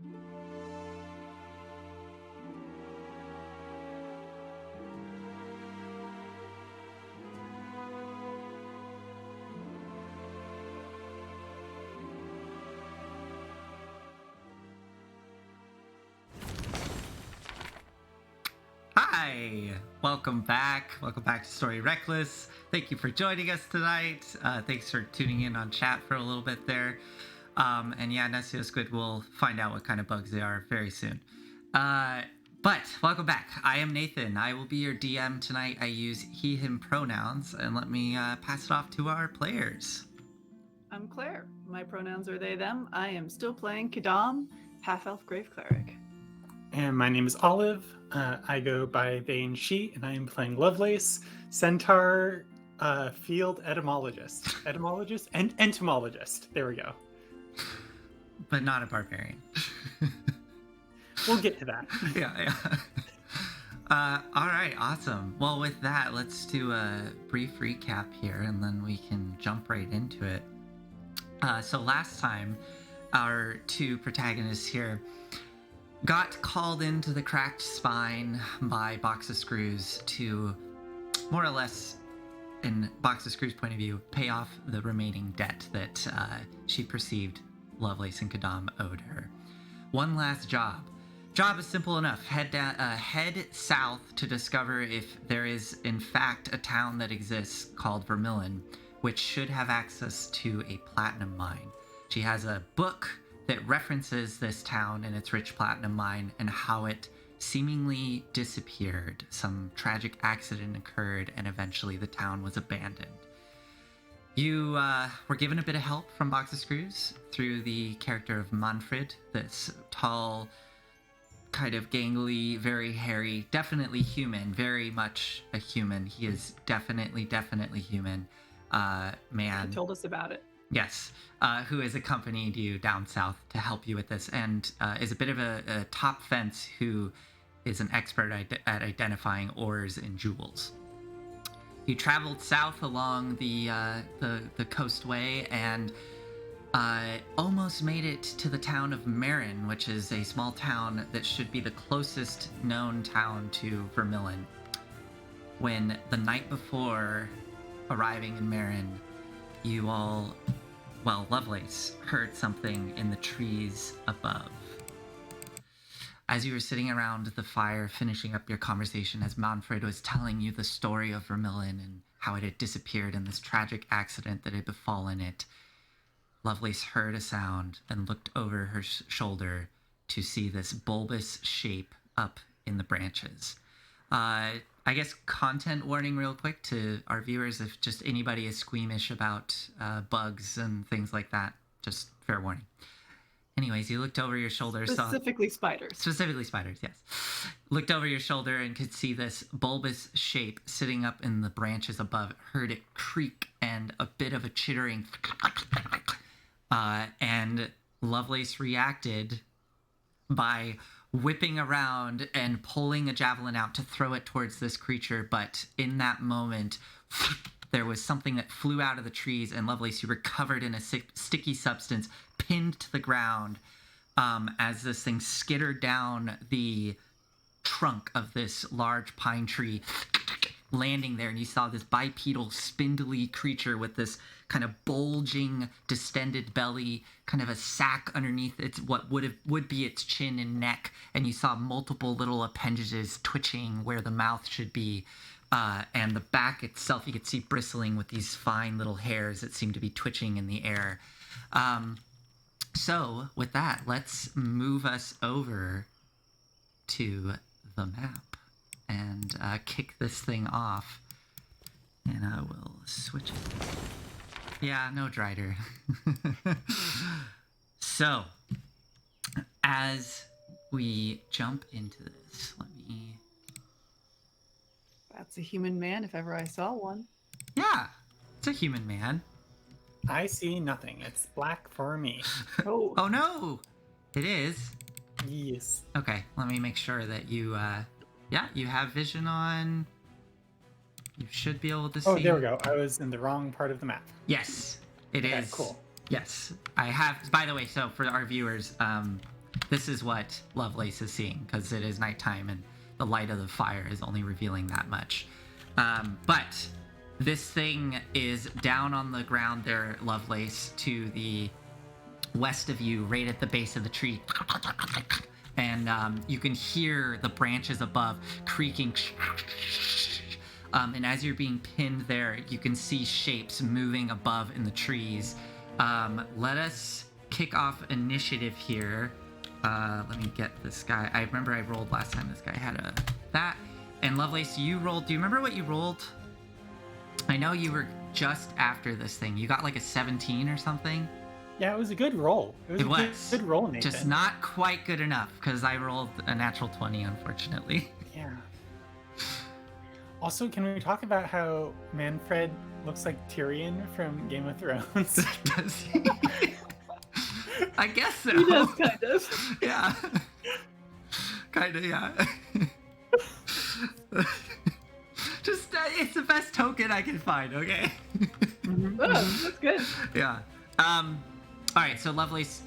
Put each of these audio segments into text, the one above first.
Hi, welcome back. Welcome back to Story Reckless. Thank you for joining us tonight. Thanks for tuning in on chat for a little bit there. And yeah, Nesio Squid will find out what kind of bugs they are very soon. But welcome back. I am Nathan. I will be your DM tonight. I use he, him pronouns, and let me pass it off to our players. I'm Claire. My pronouns are they, them. I am still playing Kadam, half-elf grave cleric. And my name is Olive. I go by they and she, and I am playing Lovelace, centaur, field etymologist. And entomologist. There we go. But not a barbarian. We'll get to that. Yeah. All right, awesome. Well, with that, let's do a brief recap here, and then we can jump right into it. So last time, our two protagonists here got called into the Cracked Spine by Box of Screws to, more or less, in Box of Screws' point of view, pay off the remaining debt that she perceived Lovelace and Kadam owed her. One last job. Job is simple enough. Head south to discover if there is, in fact, a town that exists called Vermilion, which should have access to a platinum mine. She has a book that references this town and its rich platinum mine and how it seemingly disappeared. Some tragic accident occurred and eventually the town was abandoned. You were given a bit of help from Box of Screws through the character of Manfred, this tall, kind of gangly, very hairy, definitely human, very much a human. He is definitely human man. He told us about it. Yes, who has accompanied you down south to help you with this, and is a bit of a top fence who is an expert at identifying ores and jewels. You traveled south along the coastway and almost made it to the town of Marin, which is a small town that should be the closest known town to Vermilion. When the night before arriving in Marin, you all, well, Lovelace, heard something in the trees above. As you were sitting around the fire, finishing up your conversation, as Manfred was telling you the story of Vermilion and how it had disappeared in this tragic accident that had befallen it, Lovelace heard a sound and looked over her shoulder to see this bulbous shape up in the branches. I guess content warning real quick to our viewers, if just anybody is squeamish about bugs and things like that, just fair warning. Anyways, you looked over your shoulder. Specifically spiders. Specifically spiders, yes. Looked over your shoulder and could see this bulbous shape sitting up in the branches above. Heard it creak and a bit of a chittering. And Lovelace reacted by whipping around and pulling a javelin out to throw it towards this creature, but in that moment there was something that flew out of the trees, and Lovelace, you were covered in a sticky substance, pinned to the ground as this thing skittered down the trunk of this large pine tree, landing there, and you saw this bipedal, spindly creature with this kind of bulging, distended belly, kind of a sack underneath its what would be its chin and neck, and you saw multiple little appendages twitching where the mouth should be, and the back itself you could see bristling with these fine little hairs that seem to be twitching in the air. So with that, let's move us over to the map and kick this thing off, and I will switch it. Yeah, no Drider. So, as we jump into this, let me... That's a human man if ever I saw one. Yeah, it's a human man. I see nothing. It's black for me. Oh. Oh no! It is? Yes. Okay, let me make sure that you, you have vision on. You should be able to see. Oh, there we go. I was in the wrong part of the map. Yes, it Okay, is. cool. Yes, I have. By the way, so for our viewers, this is what Lovelace is seeing because it is nighttime and the light of the fire is only revealing that much. But this thing is down on the ground there, Lovelace, to the west of you, right at the base of the tree. And you can hear the branches above creaking. And as you're being pinned there, you can see shapes moving above in the trees. Let us kick off initiative here. Let me get this guy. I remember I rolled last time. This guy had that. And Lovelace, you rolled. Do you remember what you rolled? I know you were just after this thing. You got like a 17 or something. Yeah, it was a good roll. It was a good roll, Nathan. Just not quite good enough because I rolled a natural 20, unfortunately. Yeah. Also, can we talk about how Manfred looks like Tyrion from Game of Thrones? Does he? I guess so. He does, kind of. Yeah. Kind of, yeah. Just, it's the best token I can find, okay? Oh, that's good. Yeah. All right, so Lovelace,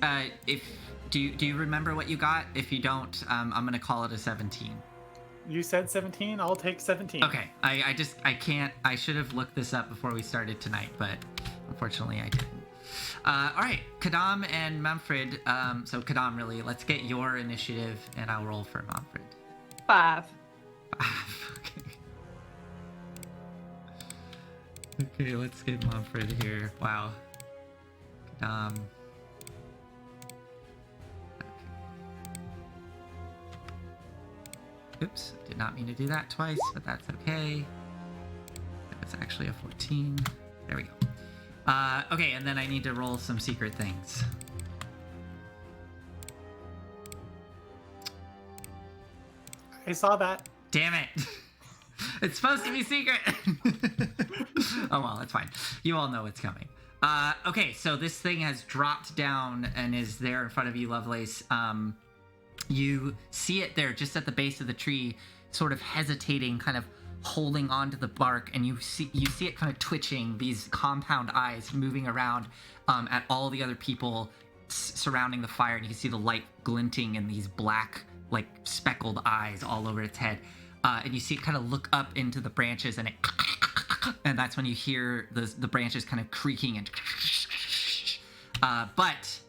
do you remember what you got? If you don't, I'm gonna call it a 17. You said 17. I'll take 17. Okay. I can't. I should have looked this up before we started tonight, but unfortunately I didn't. All right, Kadam and Manfred. So Kadam, really, let's get your initiative, and I'll roll for Manfred. 5. Okay. Okay, let's get Manfred here. Wow. Kadam. Oops, did not mean to do that twice, but that's okay. That's actually a 14. There we go. Okay, and then I need to roll some secret things. I saw that. Damn it! It's supposed to be secret! Oh well, that's fine. You all know it's coming. Okay, so this thing has dropped down and is there in front of you, Lovelace. You see it there just at the base of the tree, sort of hesitating, kind of holding onto the bark, and you see it kind of twitching, these compound eyes moving around at all the other people surrounding the fire, and you can see the light glinting in these black, like speckled eyes all over its head. And you see it kind of look up into the branches, and that's when you hear the branches kind of creaking and but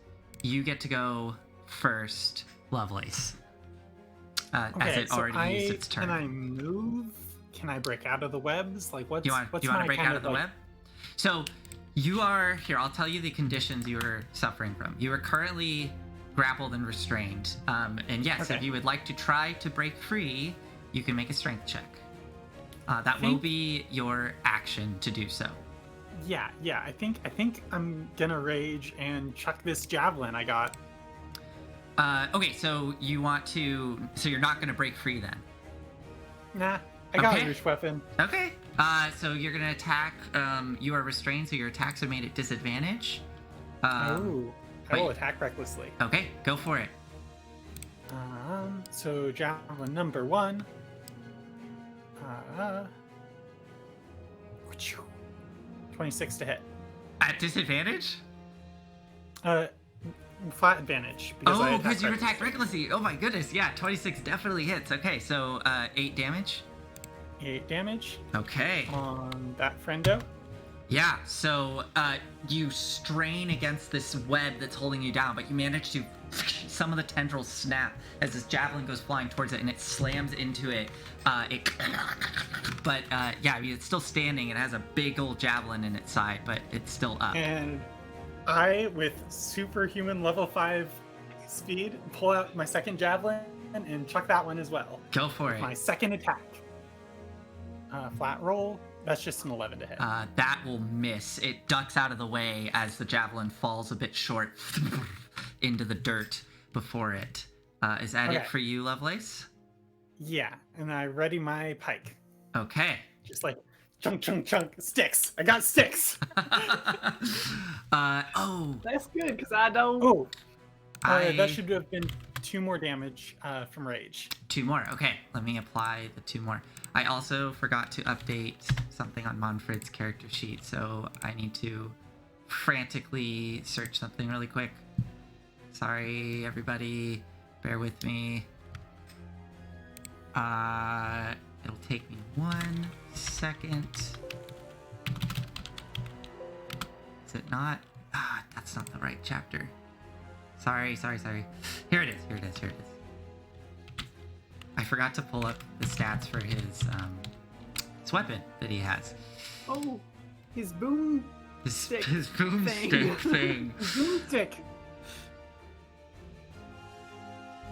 you get to go first, Lovelace, as it already used its turn. Can I move? Can I break out of the webs? Like, what's Do you want to break out of the web? So you are here. I'll tell you the conditions you are suffering from. You are currently grappled and restrained. And yes, Okay. if you would like to try to break free, you can make a strength check. That will be your action to do so. Yeah. I think I'm gonna rage and chuck this javelin I got. Okay, so you want to. So you're not going to break free then. Nah, I got Okay. a rich weapon. Okay. So you're going to attack. You are restrained, so your attacks are made at disadvantage. I will wait. attack recklessly. Okay, go for it. So javelin number 1. 26 to hit. At disadvantage? Flat advantage. Oh, because you attacked recklessly. Oh my goodness, yeah, 26 definitely hits. Okay, so 8 damage. 8 damage Okay. on that friendo. Yeah, so you strain against this web that's holding you down, but you manage to. Some of the tendrils snap as this javelin goes flying towards it, and it slams into it. But yeah, I mean, it's still standing. It has a big old javelin in its side, but it's still up. And I, with superhuman level 5 speed, pull out my second javelin and chuck that one as well. Go for it. My second attack. Flat roll. That's just an 11 to hit. That will miss. It ducks out of the way as the javelin falls a bit short into the dirt before it. Is that it Okay. for you, Lovelace? Yeah, and I ready my pike. Okay. Just like chunk, chunk, chunk. Sticks. I got sticks. Oh, That's good, because I don't. Oh, I that should have been 2 more damage from rage. 2 more. Okay, let me apply the 2 more. I also forgot to update something on Manfred's character sheet, so I need to frantically search something really quick. Sorry, everybody. Bear with me. It'll take me 1 second. Is it not? That's not the right chapter. Sorry. Here it is. I forgot to pull up the stats for his weapon that he has. Oh, his boom. His boomstick thing. Boomstick.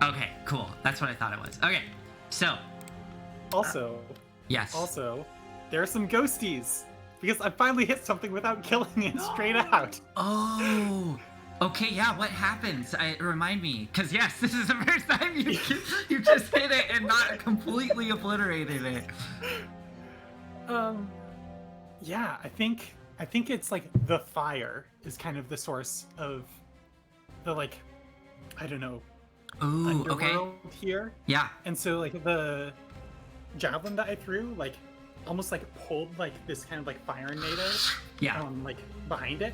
Okay, cool. That's what I thought it was. Okay, so. Also, Yes. Also, there are some ghosties because I finally hit something without killing it straight out. Oh. Okay, yeah, what happens? Remind me, because yes, this is the first time you just hit it and not completely obliterated it. Yeah, I think it's like the fire is kind of the source of the like, I don't know, Ooh, okay. underworld here. Yeah. And so like the javelin that I threw, like almost like pulled like this kind of like fire tornado, Yeah. like behind it,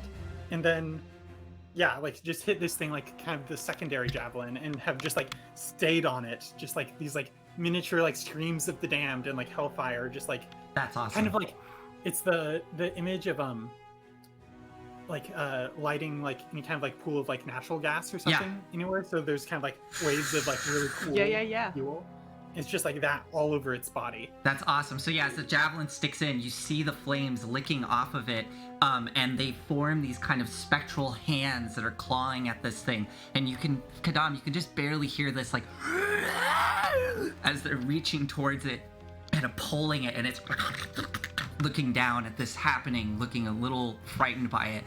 and then yeah, like just hit this thing like kind of the secondary javelin and have just like stayed on it, just like these like miniature like streams of the damned and like hellfire, just like That's awesome. kind of like it's the image of lighting like any kind of like pool of like natural gas or something anywhere. So there's kind of like waves of like really cool Yeah. fuel. It's just like that all over its body. That's awesome. So yeah, as the javelin sticks in, you see the flames licking off of it, and they form these kind of spectral hands that are clawing at this thing. And you can, Kadam, you can just barely hear this like as they're reaching towards it and pulling it, and it's looking down at this happening, looking a little frightened by it.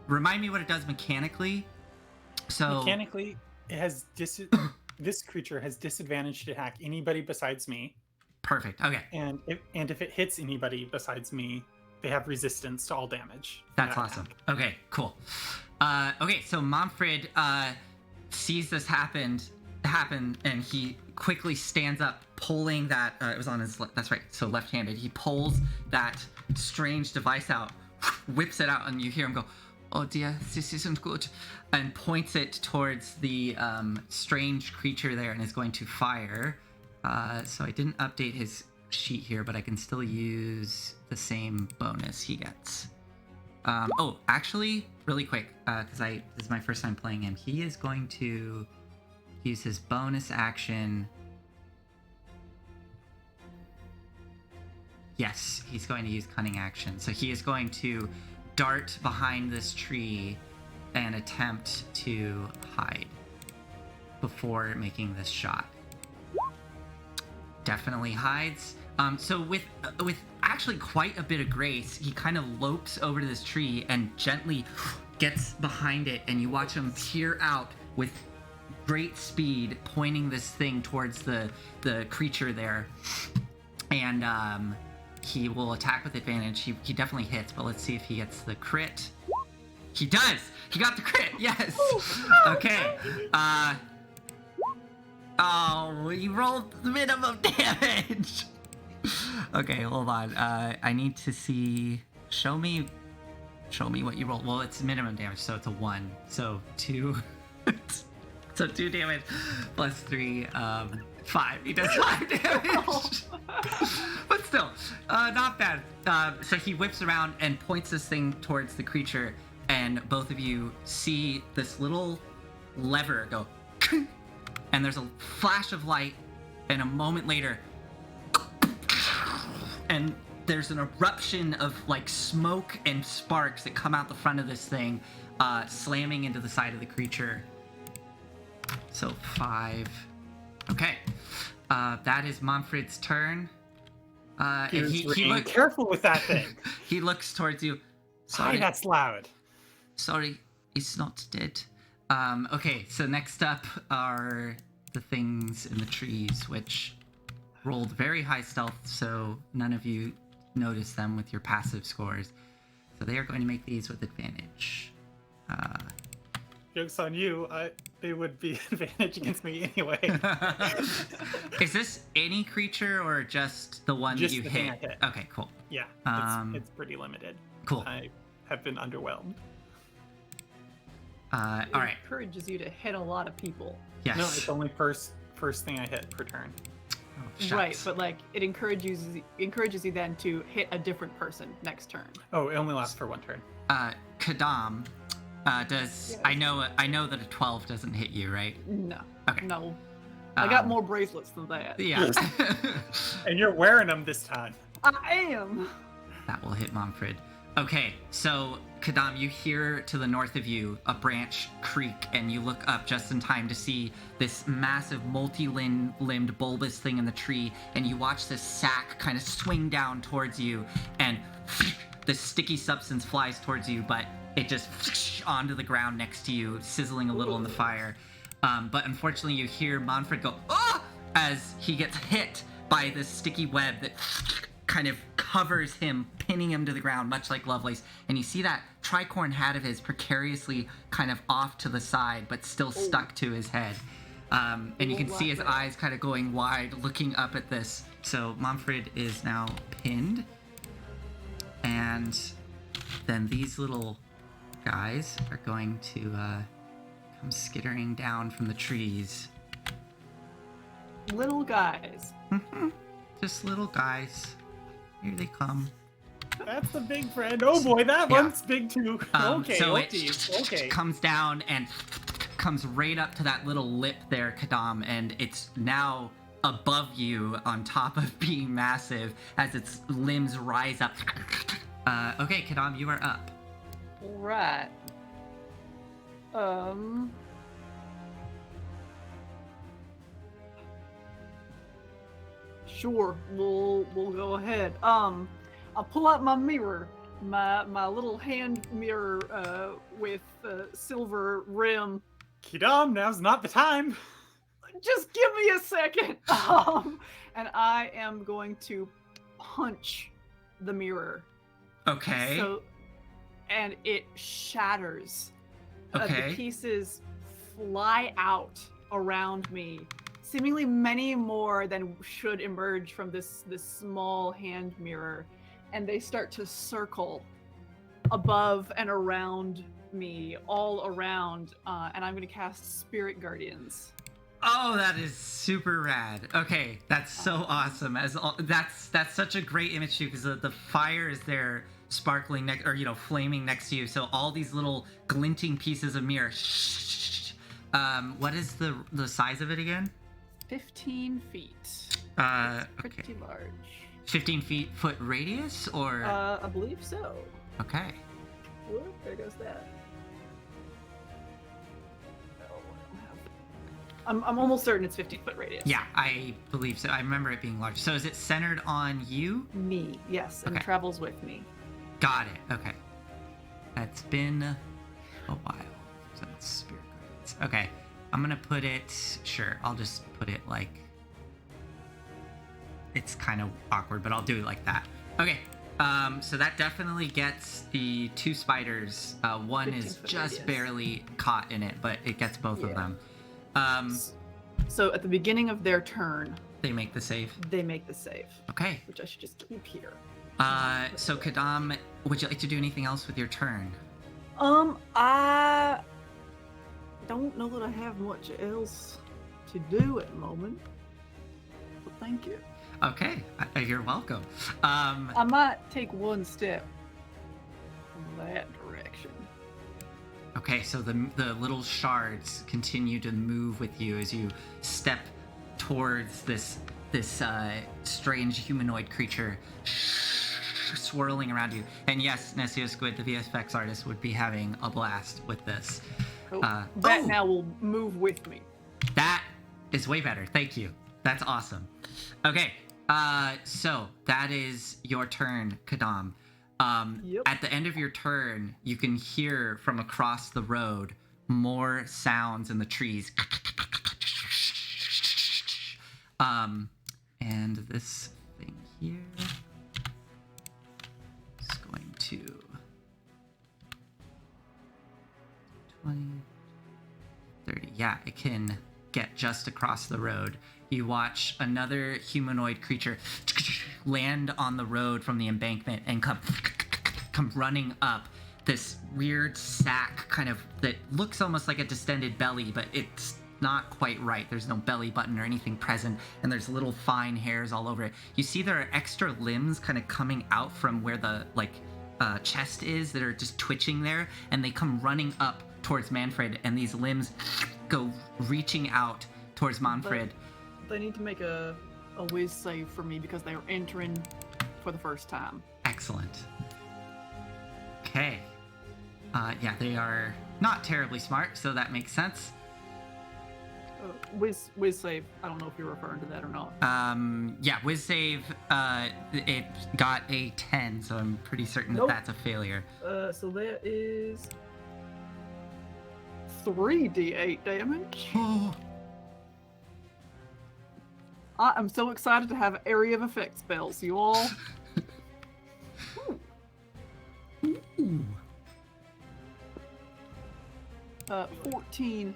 Remind me what it does mechanically. So Mechanically, it has this creature has disadvantage to attack anybody besides me, perfect. Okay. and if it hits anybody besides me, they have resistance to all damage. from That's that awesome. attack. Okay, cool. Okay, so Manfred sees this happen, and he quickly stands up, pulling that. It was on his. That's right. So left-handed. He pulls that strange device out, whips it out, and you hear him go, "Oh dear, this isn't good," and points it towards the strange creature there, and is going to fire. So I didn't update his sheet here, but I can still use the same bonus he gets. Oh, actually, really quick, because this is my first time playing him. He is going to use his bonus action. Yes, he's going to use cunning action. So he is going to dart behind this tree and attempt to hide before making this shot. Definitely hides. So with actually quite a bit of grace, he kind of lopes over to this tree and gently gets behind it, and you watch him peer out with great speed, pointing this thing towards the creature there. And he will attack with advantage. He definitely hits, but let's see if he gets the crit. He does! He got the crit! Yes! Okay. Oh, he rolled the minimum damage! Okay, hold on. I need to see... Show me what you rolled. Well, it's minimum damage, so it's a 1. So 2... So 2 damage plus 3, 5. He does 5 damage. But still, not bad. So he whips around and points this thing towards the creature, and both of you see this little lever go, and there's a flash of light, and a moment later, and there's an eruption of like smoke and sparks that come out the front of this thing, slamming into the side of the creature. So 5. Okay. That is Manfred's turn. And he Careful with that thing. he looks towards you. Sorry, that's loud. Sorry, it's not dead. Okay, so next up are the things in the trees, which rolled very high stealth, so none of you noticed them with your passive scores. So they are going to make these with advantage. Joke's on you. They would be advantage against me anyway. Is this any creature or just the one Just that you the thing I hit? hit. Okay, cool. Yeah, it's pretty limited. Cool. I have been underwhelmed. It all right. encourages you to hit a lot of people. Yes. No, it's only first thing I hit per turn. Oh, shucks. Right, but like it encourages you then to hit a different person next turn. Oh, it only lasts for one turn. Kadam, does Yes. I know that a 12 doesn't hit you, right? No. Okay. No. I got Um, more bracelets than that. Yeah. And you're wearing them this time. I am. That will hit Momfred. Okay, so Kadam, you hear to the north of you a branch creak, and you look up just in time to see this massive multi-limbed bulbous thing in the tree, and you watch this sack kind of swing down towards you, and the sticky substance flies towards you, but it just onto the ground next to you, sizzling a little in the fire. But unfortunately, you hear Monfred go, "Ah!" as he gets hit by this sticky web that kind of covers him, pinning him to the ground, much like Lovelace. And you see that tricorn hat of his precariously kind of off to the side, but still stuck to his head. And you can see his eyes kind of going wide, looking up at this. So Momfred is now pinned. And then these little guys are going to come skittering down from the trees. Little guys. Just little guys. Here they come. That's the big friend. Oh boy, that Yeah. one's big too. Okay, so okay. it comes down and comes right up to that little lip there, Kadam, and it's now above you on top of being massive as its limbs rise up. Okay, Kadam, you are up. Right. Sure, we'll go ahead. I'll pull out my mirror, my little hand mirror with silver rim. Kidam, now's not the time. Just give me a second. And I am going to punch the mirror. Okay. And it shatters. Okay. The pieces fly out around me, seemingly many more than should emerge from this small hand mirror, and they start to circle above and around me, all around, and I'm going to cast Spirit Guardians. Oh, that is super rad. Okay, that's so awesome. That's such a great image too, because the fire is there, sparkling flaming next to you. So all these little glinting pieces of mirror. What is the size of it again? 15 feet. Okay. Pretty large. 15 foot radius, or I believe so. okay. Whoop, there goes that. I'm almost certain it's 15-foot radius. Yeah, I believe so. I remember it being large. So is it centered on you? Me, yes, and Okay. travels with me. Got it. Okay. That's been a while since Spirit Guardians. Okay. I'm gonna put it. Sure, I'll just put it like. It's kind of awkward, but I'll do it like that. Okay. So that definitely gets the two spiders. One is 15-foot just radius. barely caught in it, but it gets both of Yeah. them. So at the beginning of their turn, They make the save. they make the save, Okay. which I should just keep here. So Kadam, would you like to do anything else with your turn? I don't know that I have much else to do at the moment. But thank you. Okay, you're welcome. I might take one step in that direction. Okay, so the little shards continue to move with you as you step towards this strange humanoid creature swirling around you. And yes, Nessio Squid, the VFX artist, would be having a blast with this. That now will move with me. That is way better. Thank you. That's awesome. Okay, so that is your turn, Kadam. Yep. At the end of your turn, you can hear from across the road more sounds in the trees. And this thing here is going to 20, 30. Yeah, it can get just across the road. You watch another humanoid creature land on the road from the embankment and come running up. this weird sack kind of that looks almost like a distended belly, but it's not quite right. There's no belly button or anything present, and there's little fine hairs all over it. You see there are extra limbs kind of coming out from where the chest is that are just twitching there, and they come running up towards Manfred, and these limbs go reaching out towards Manfred. They need to make a whiz save for me because they are entering for the first time. Excellent. Okay. Yeah, they are not terribly smart, so that makes sense. Whiz save. I don't know if you're referring to that or not. Yeah, whiz save, it got a 10, so I'm pretty certain Nope. that that's a failure. So that is 3d8 damage. Oh, I am so excited to have area of effect spells, you all. ooh. 14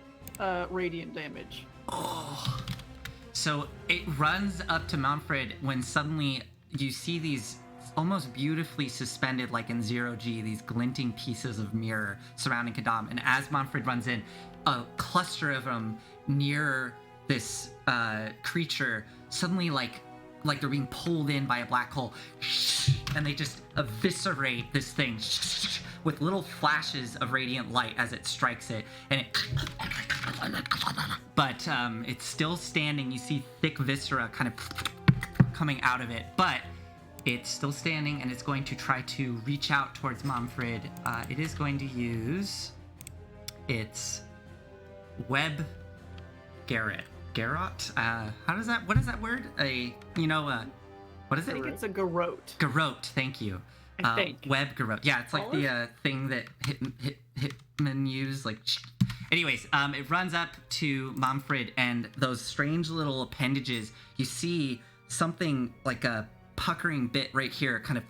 radiant damage. Oh. So it runs up to Manfred when suddenly you see these almost beautifully suspended, like in Zero G, these glinting pieces of mirror surrounding Kadam. And as Manfred runs in, a cluster of them near this creature suddenly like they're being pulled in by a black hole, and they just eviscerate this thing with little flashes of radiant light as it strikes it, and but it's still standing. You see thick viscera kind of coming out of it, but it's still standing, and it's going to try to reach out towards Manfred. It is going to use its web Garrot. What is that word? What is I it? think it's a garrote. Garrote, thank you. I think. Web garrote. Yeah, it's like the thing that hitmen use. Anyways, it runs up to Manfred, and those strange little appendages. You see something like a puckering bit right here, kind of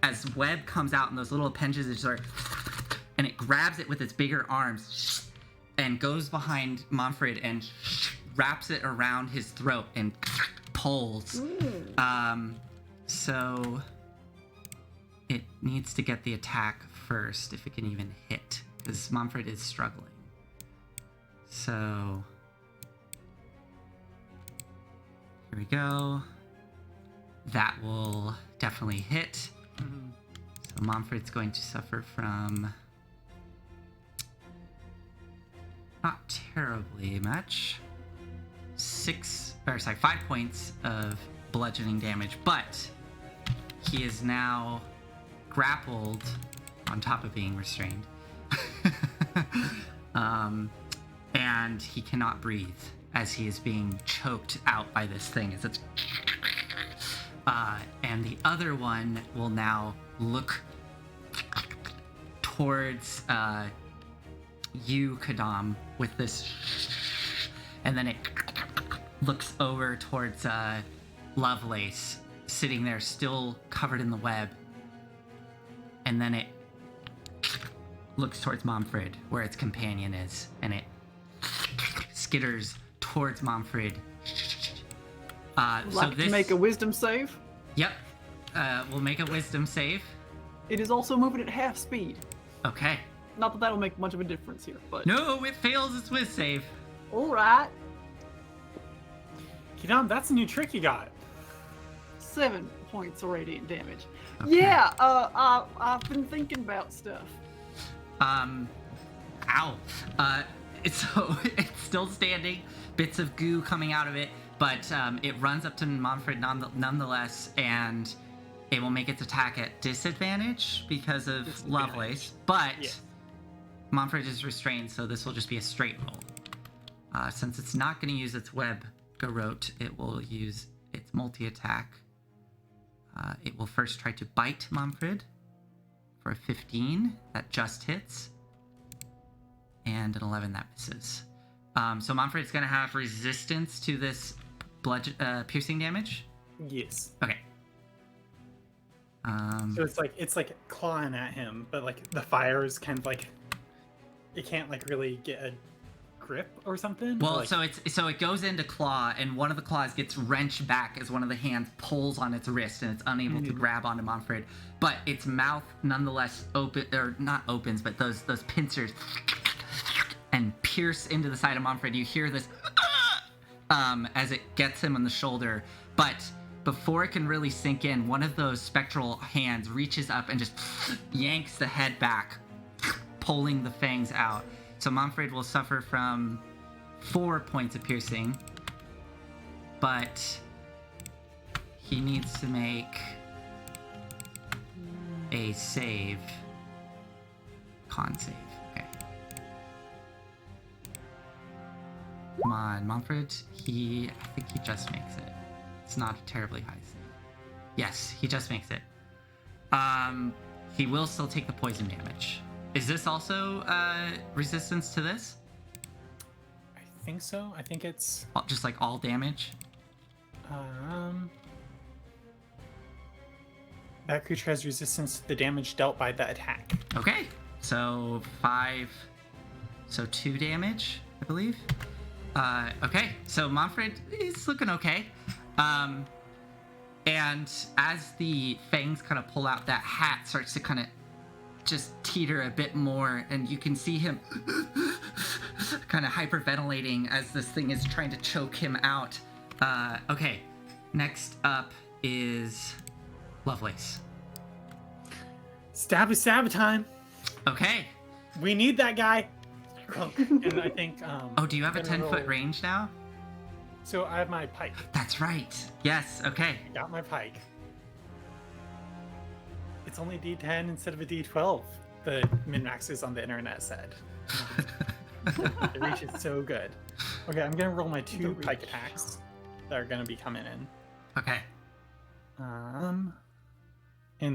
as web comes out, and those little appendages are, and it grabs it with its bigger arms and goes behind Manfred and wraps it around his throat and pulls. So it needs to get the attack first if it can even hit, because Manfred is struggling. So here we go. That will definitely hit. So Manfred's going to suffer from not terribly much. 5 points of bludgeoning damage, but he is now grappled on top of being restrained. And he cannot breathe as he is being choked out by this thing. As it's and the other one will now look towards you, Kadam, with this, and then it looks over towards Lovelace, sitting there still covered in the web, and then it looks towards Manfred, where its companion is, and it skitters towards Manfred. To make a wisdom save. Yep. We'll make a wisdom save. It is also moving at half speed. Okay. Not that that'll make much of a difference here, but... No, it fails its wisdom save. Alright. Kidam, that's a new trick you got. 7 points of radiant damage. Okay. Yeah, I've been thinking about stuff. Ow. So it's still standing, bits of goo coming out of it, but it runs up to Manfred nonetheless, and it will make its attack at disadvantage because of Lovelace, but Yes. Manfred is restrained, so this will just be a straight roll. Since it's not going to use its web garrote, it will use its multi-attack. It will first try to bite Manfred for a 15. That just hits. And an 11 that misses. So Manfred's going to have resistance to this piercing damage. Yes. Okay. So it's like clawing at him, but like the fire is kind of like it can't like really get a grip or something? Well, Like, so it goes into claw, and one of the claws gets wrenched back as one of the hands pulls on its wrist, and it's unable to grab onto Manfred. But its mouth nonetheless not opens, but those pincers and pierce into the side of Manfred. You hear this as it gets him on the shoulder, but before it can really sink in, one of those spectral hands reaches up and just yanks the head back, pulling the fangs out. So Manfred will suffer from 4 points of piercing, but he needs to make a save. Con save. Okay. Come on, Manfred. I think he just makes it. It's not a terribly high save. Yes, he just makes it. He will still take the poison damage. Is this also resistance to this? I think so. I think it's Just like all damage? that creature has resistance to the damage dealt by the attack. Okay. So 5. So 2 damage, I believe. Okay. So Manfred is looking okay. And as the fangs kind of pull out, that hat starts to kind of just teeter a bit more, and you can see him kind of hyperventilating as this thing is trying to choke him out. Okay, next up is Lovelace. Stabby time. Okay. We need that guy. And I think. Oh, do you have a I'm gonna 10-foot roll- range now? So I have my pike. That's right. Yes. Okay. I got my pike. It's only D10 instead of a D12. The min-maxers on the internet said. The reach is so good. Okay, I'm gonna roll my 2 pike attacks that are gonna be coming in. Okay. And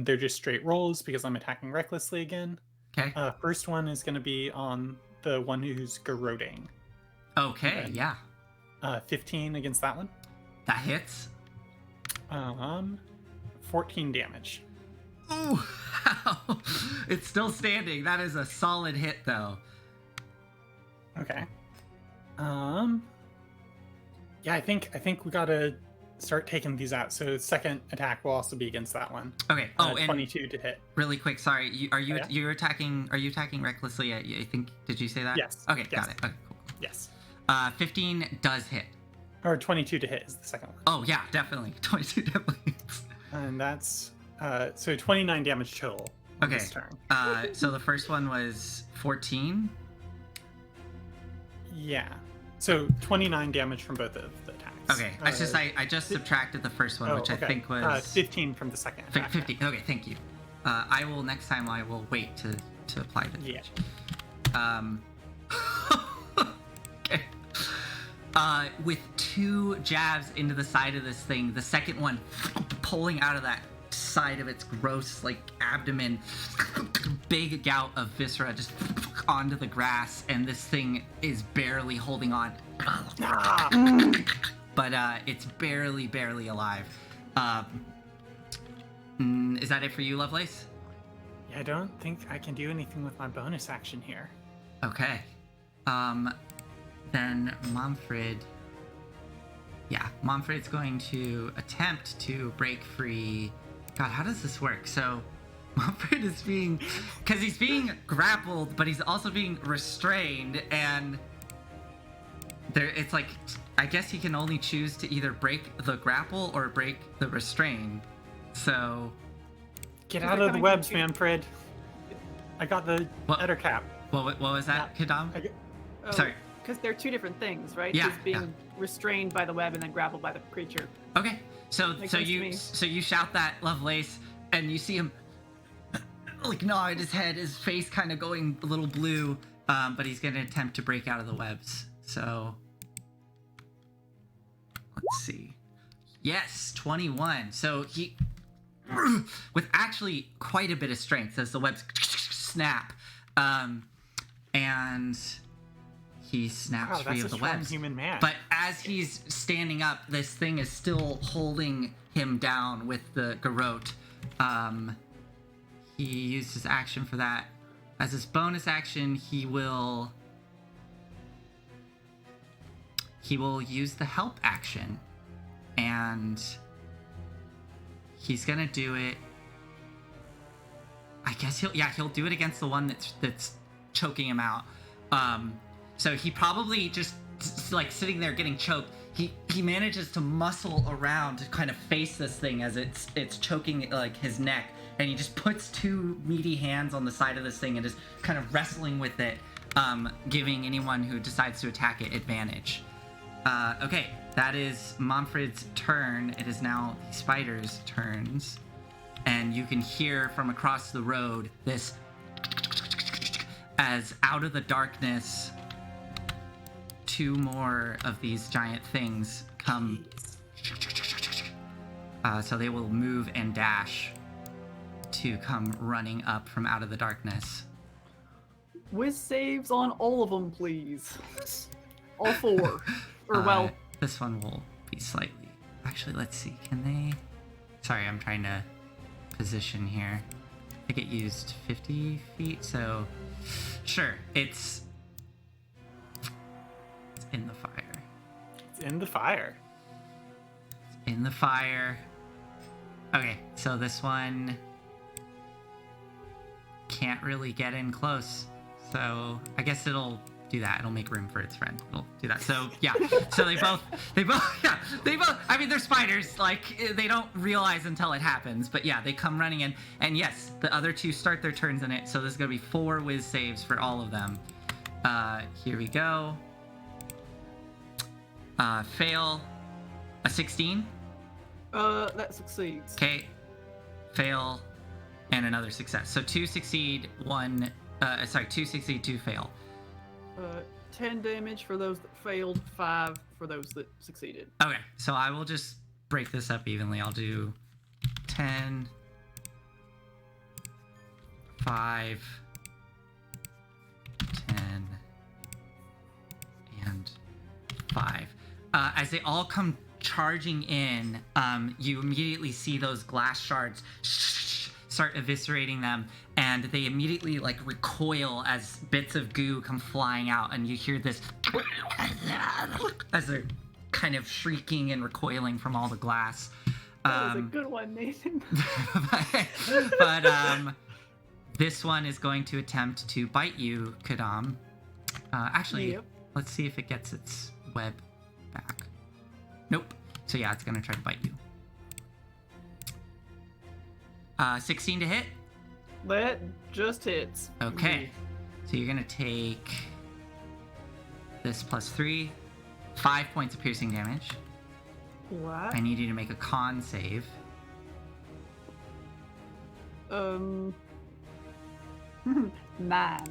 they're just straight rolls because I'm attacking recklessly again. Okay. First one is gonna be on the one who's garroting. Okay. okay. Yeah. 15 against that one. That hits. 14 damage. Ooh. It's still standing. That is a solid hit, though. Okay. Yeah, I think we gotta start taking these out. So second attack will also be against that one. Okay. Oh, and 22 to hit. really quick. Sorry. Yeah? You're attacking? Are you attacking recklessly? I think. Did you say that? Yes. Okay. Yes. Got it. Okay. Cool. Yes. 15 does hit. Or 22 to hit is the second one. Oh yeah, definitely. 22 definitely hits. And that's so 29 damage total on Okay. this turn. So the first one was 14. Yeah. So 29 damage from both of the attacks. Okay. I just subtracted the first one, which I think was 15 from the second attack. 50. Okay. Thank you. I will next time. I will wait to apply the damage. Okay. With 2 jabs into the side of this thing, the second one pulling out of that side of its gross abdomen, big gout of viscera just onto the grass, and this thing is barely holding on. But it's barely alive. Is that it for you, Lovelace? Yeah, I don't think I can do anything with my bonus action here. Okay. Then Manfred. Yeah, Manfred's going to attempt to break free. God, how does this work? So, Manfred is because he's being grappled, but he's also being restrained, and it's like, I guess he can only choose to either break the grapple or break the restrain. So, Get Is out it of the coming webs, from you? Manfred. I got the What? Ettercap. what was that, Kadam? Oh, Sorry. Because they're 2 different things, right? Yeah, He's being restrained by the web and then grappled by the creature. Okay, so Makes sense to me. you shout that, Lovelace, and you see him nod his head, his face kind of going a little blue, but he's going to attempt to break out of the webs. So let's see. Yes, 21. So he, with actually quite a bit of strength, as the webs snap, and he snaps Wow, free that's of a the strong webs. human man. But as he's standing up, this thing is still holding him down with the garrote. He used his action for that. As his bonus action, he will he will use the help action, and he's gonna do it. I guess he'll do it against the one that's choking him out. So he probably just like sitting there getting choked. He manages to muscle around to kind of face this thing as it's choking like his neck, and he just puts two meaty hands on the side of this thing and is kind of wrestling with it, giving anyone who decides to attack it advantage. Okay, that is Momfred's turn. It is now the spider's turns. And you can hear from across the road this as out of the darkness, two more of these giant things come. So they will move and dash to come running up from out of the darkness. Whiz saves on all of them, please. All four. Or, well... This one will be slightly... Actually, let's see. Can they... Sorry, I'm trying to position here. I think it used 50 feet, so... Sure, it's in the fire. It's in the fire. It's in the fire. Okay, so this one can't really get in close. So I guess it'll do that. It'll make room for its friend. It'll do that. So yeah. So they both, I mean, they're spiders. Like, they don't realize until it happens. But yeah, they come running in. And yes, the other two start their turns in it. So there's going to be 4 whiz saves for all of them. Here we go. Fail a 16. That succeeds. Okay. Fail and another success. So 2 succeed, 2 succeed, 2 fail. 10 damage for those that failed, 5 for those that succeeded. Okay, so I will just break this up evenly. I'll do 10, 5, 10, and 5. As they all come charging in, you immediately see those glass shards start eviscerating them, and they immediately like recoil as bits of goo come flying out, and you hear this as they're kind of shrieking and recoiling from all the glass. That was a good one, Nathan. but this one is going to attempt to bite you, Kadam. Actually, Yep. Let's see if it gets its web back. Nope. So yeah, it's gonna try to bite you. 16 to hit. That just hits. Okay. So you're gonna take this plus 3, 5 points of piercing damage. What? I need you to make a con save. Nine.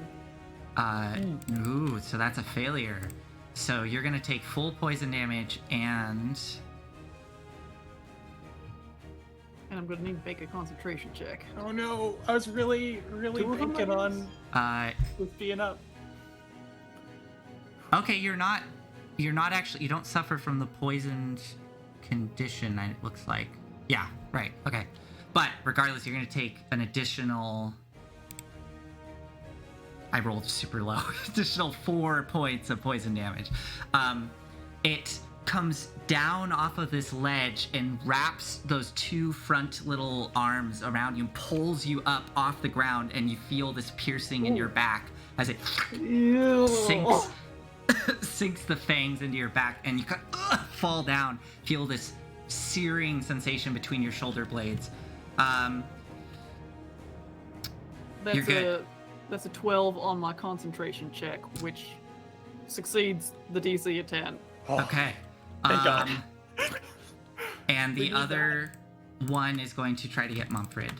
Ooh, so that's a failure. So you're gonna take full poison damage, and I'm gonna need to make a concentration check. Oh no! I was really Two of them, banking I on with being up. okay, you're not actually, you don't suffer from the poisoned condition, it looks like. Yeah, right, okay. But regardless, you're gonna take an additional, I rolled super low, additional 4 points of poison damage. It comes down off of this ledge and wraps those 2 front little arms around you and pulls you up off the ground, and you feel this piercing in your back as it Ew. sinks the fangs into your back, and you fall down, feel this searing sensation between your shoulder blades. You're good. That's a 12 on my concentration check, which succeeds the DC of 10. Okay. Thank God. And We the need other one is going to try to get Mumfred.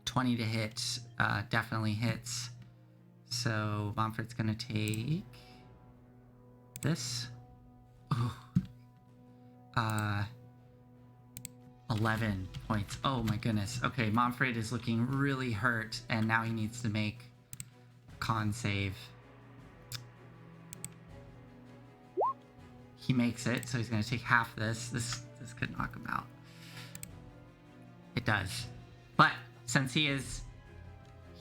20 to hit, definitely hits. So Mumfred's gonna take this. Ooh. 11 points. Oh my goodness. Okay, Mumfred is looking really hurt, and now he needs to make a con save. He makes it, so he's going to take half this. This could knock him out. It does. But since he is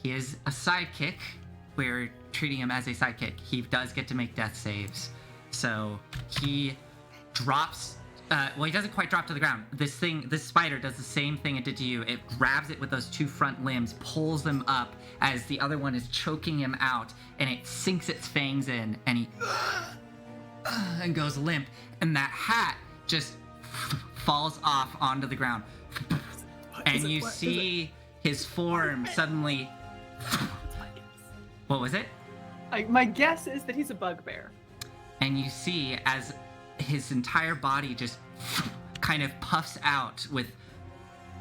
a sidekick, we're treating him as a sidekick. He does get to make death saves. So he drops. Well, he doesn't quite drop to the ground. This spider does the same thing it did to you. It grabs it with those two front limbs, pulls them up as the other one is choking him out, and it sinks its fangs in, and he and goes limp. And that hat just falls off onto the ground. And you see his form suddenly. What was it? My guess is that he's a bugbear. And you see as his entire body just kind of puffs out with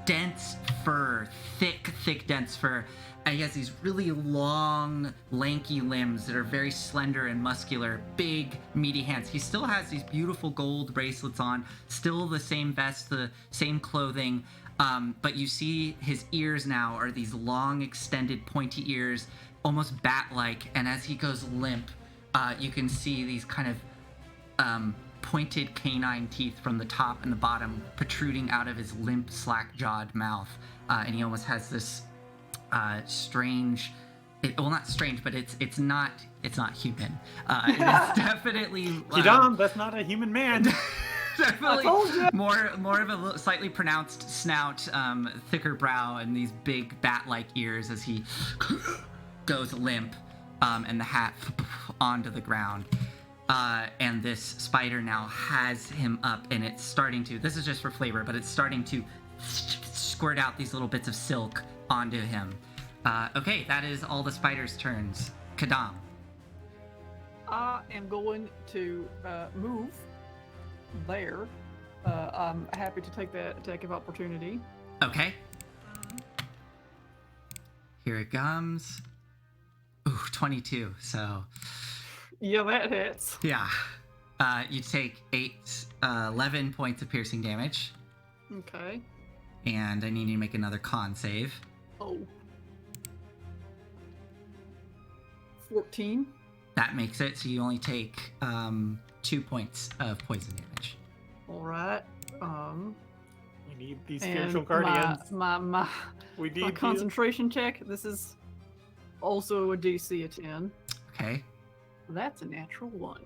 dense fur, thick, dense fur. And he has these really long, lanky limbs that are very slender and muscular, big, meaty hands. He still has these beautiful gold bracelets on, still the same vest, the same clothing. But you see his ears now are these long, extended, pointy ears, almost bat-like. And as he goes limp, you can see these kind of pointed canine teeth from the top and the bottom protruding out of his limp, slack-jawed mouth. And he almost has this strange, well, not strange, but it's not human. It is definitely Kidam, that's not a human man. definitely more of a slightly pronounced snout, thicker brow, and these big bat-like ears as he goes limp, and the hat onto the ground. And this spider now has him up, and it's starting to, this is just for flavor, but it's starting to squirt out these little bits of silk onto him. Okay, that is all the spider's turns. Kadam. I am going to move there. I'm happy to take that attack of opportunity. Okay. Here it comes. Ooh, 22, so... Yeah, that hits. Yeah. You take 11 points of piercing damage. Okay. And I need you to make another con save. Oh. 14. That makes it, so you only take 2 points of poison damage. All right. We need these And spiritual guardians. My We need my these- concentration check. This is also a DC of 10. Okay. That's a natural 1.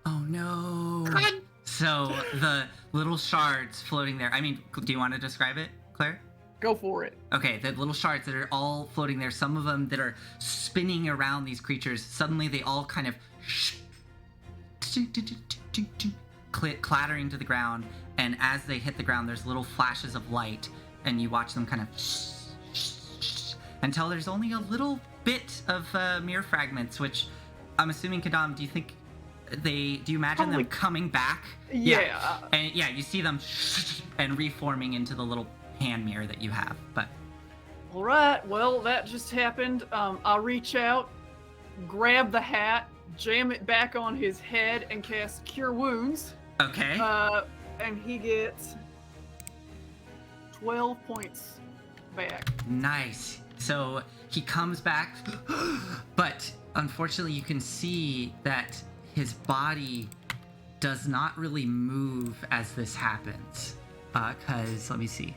Oh no. So the little shards floating there. I mean, do you want to describe it, Claire? Go for it. Okay, the little shards that are all floating there, some of them that are spinning around these creatures, suddenly they all kind of clattering to the ground, and as they hit the ground, there's little flashes of light, and you watch them kind of until there's only a little bit of mirror fragments, which I'm assuming, Kadam, do you imagine Probably. them coming back? Yeah. And yeah, you see them and reforming into the little hand mirror that you have, but All right. Well, that just happened. I'll reach out, grab the hat, jam it back on his head, and cast Cure Wounds. okay. And he gets 12 points back. Nice. So he comes back, but unfortunately you can see that his body does not really move as this happens. Cause let me see.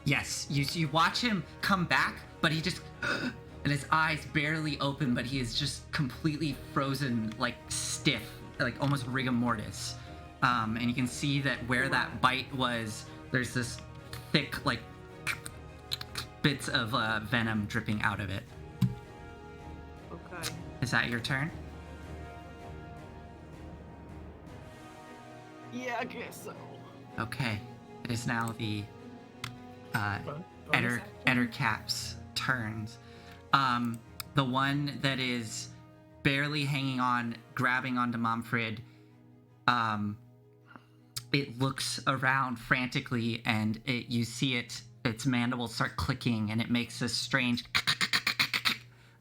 Yes, you watch him come back, but he just and his eyes barely open, but he is just completely frozen, like stiff, like almost rigor mortis. And you can see that where that bite was, there's this thick, like bits of venom dripping out of it. Okay. Is that your turn? Yeah, I guess so. Okay. It is now the Bonus action. Ettercap's turns. The one that is barely hanging on, grabbing onto Momfred, it looks around frantically, and you see its mandibles start clicking, and it makes this strange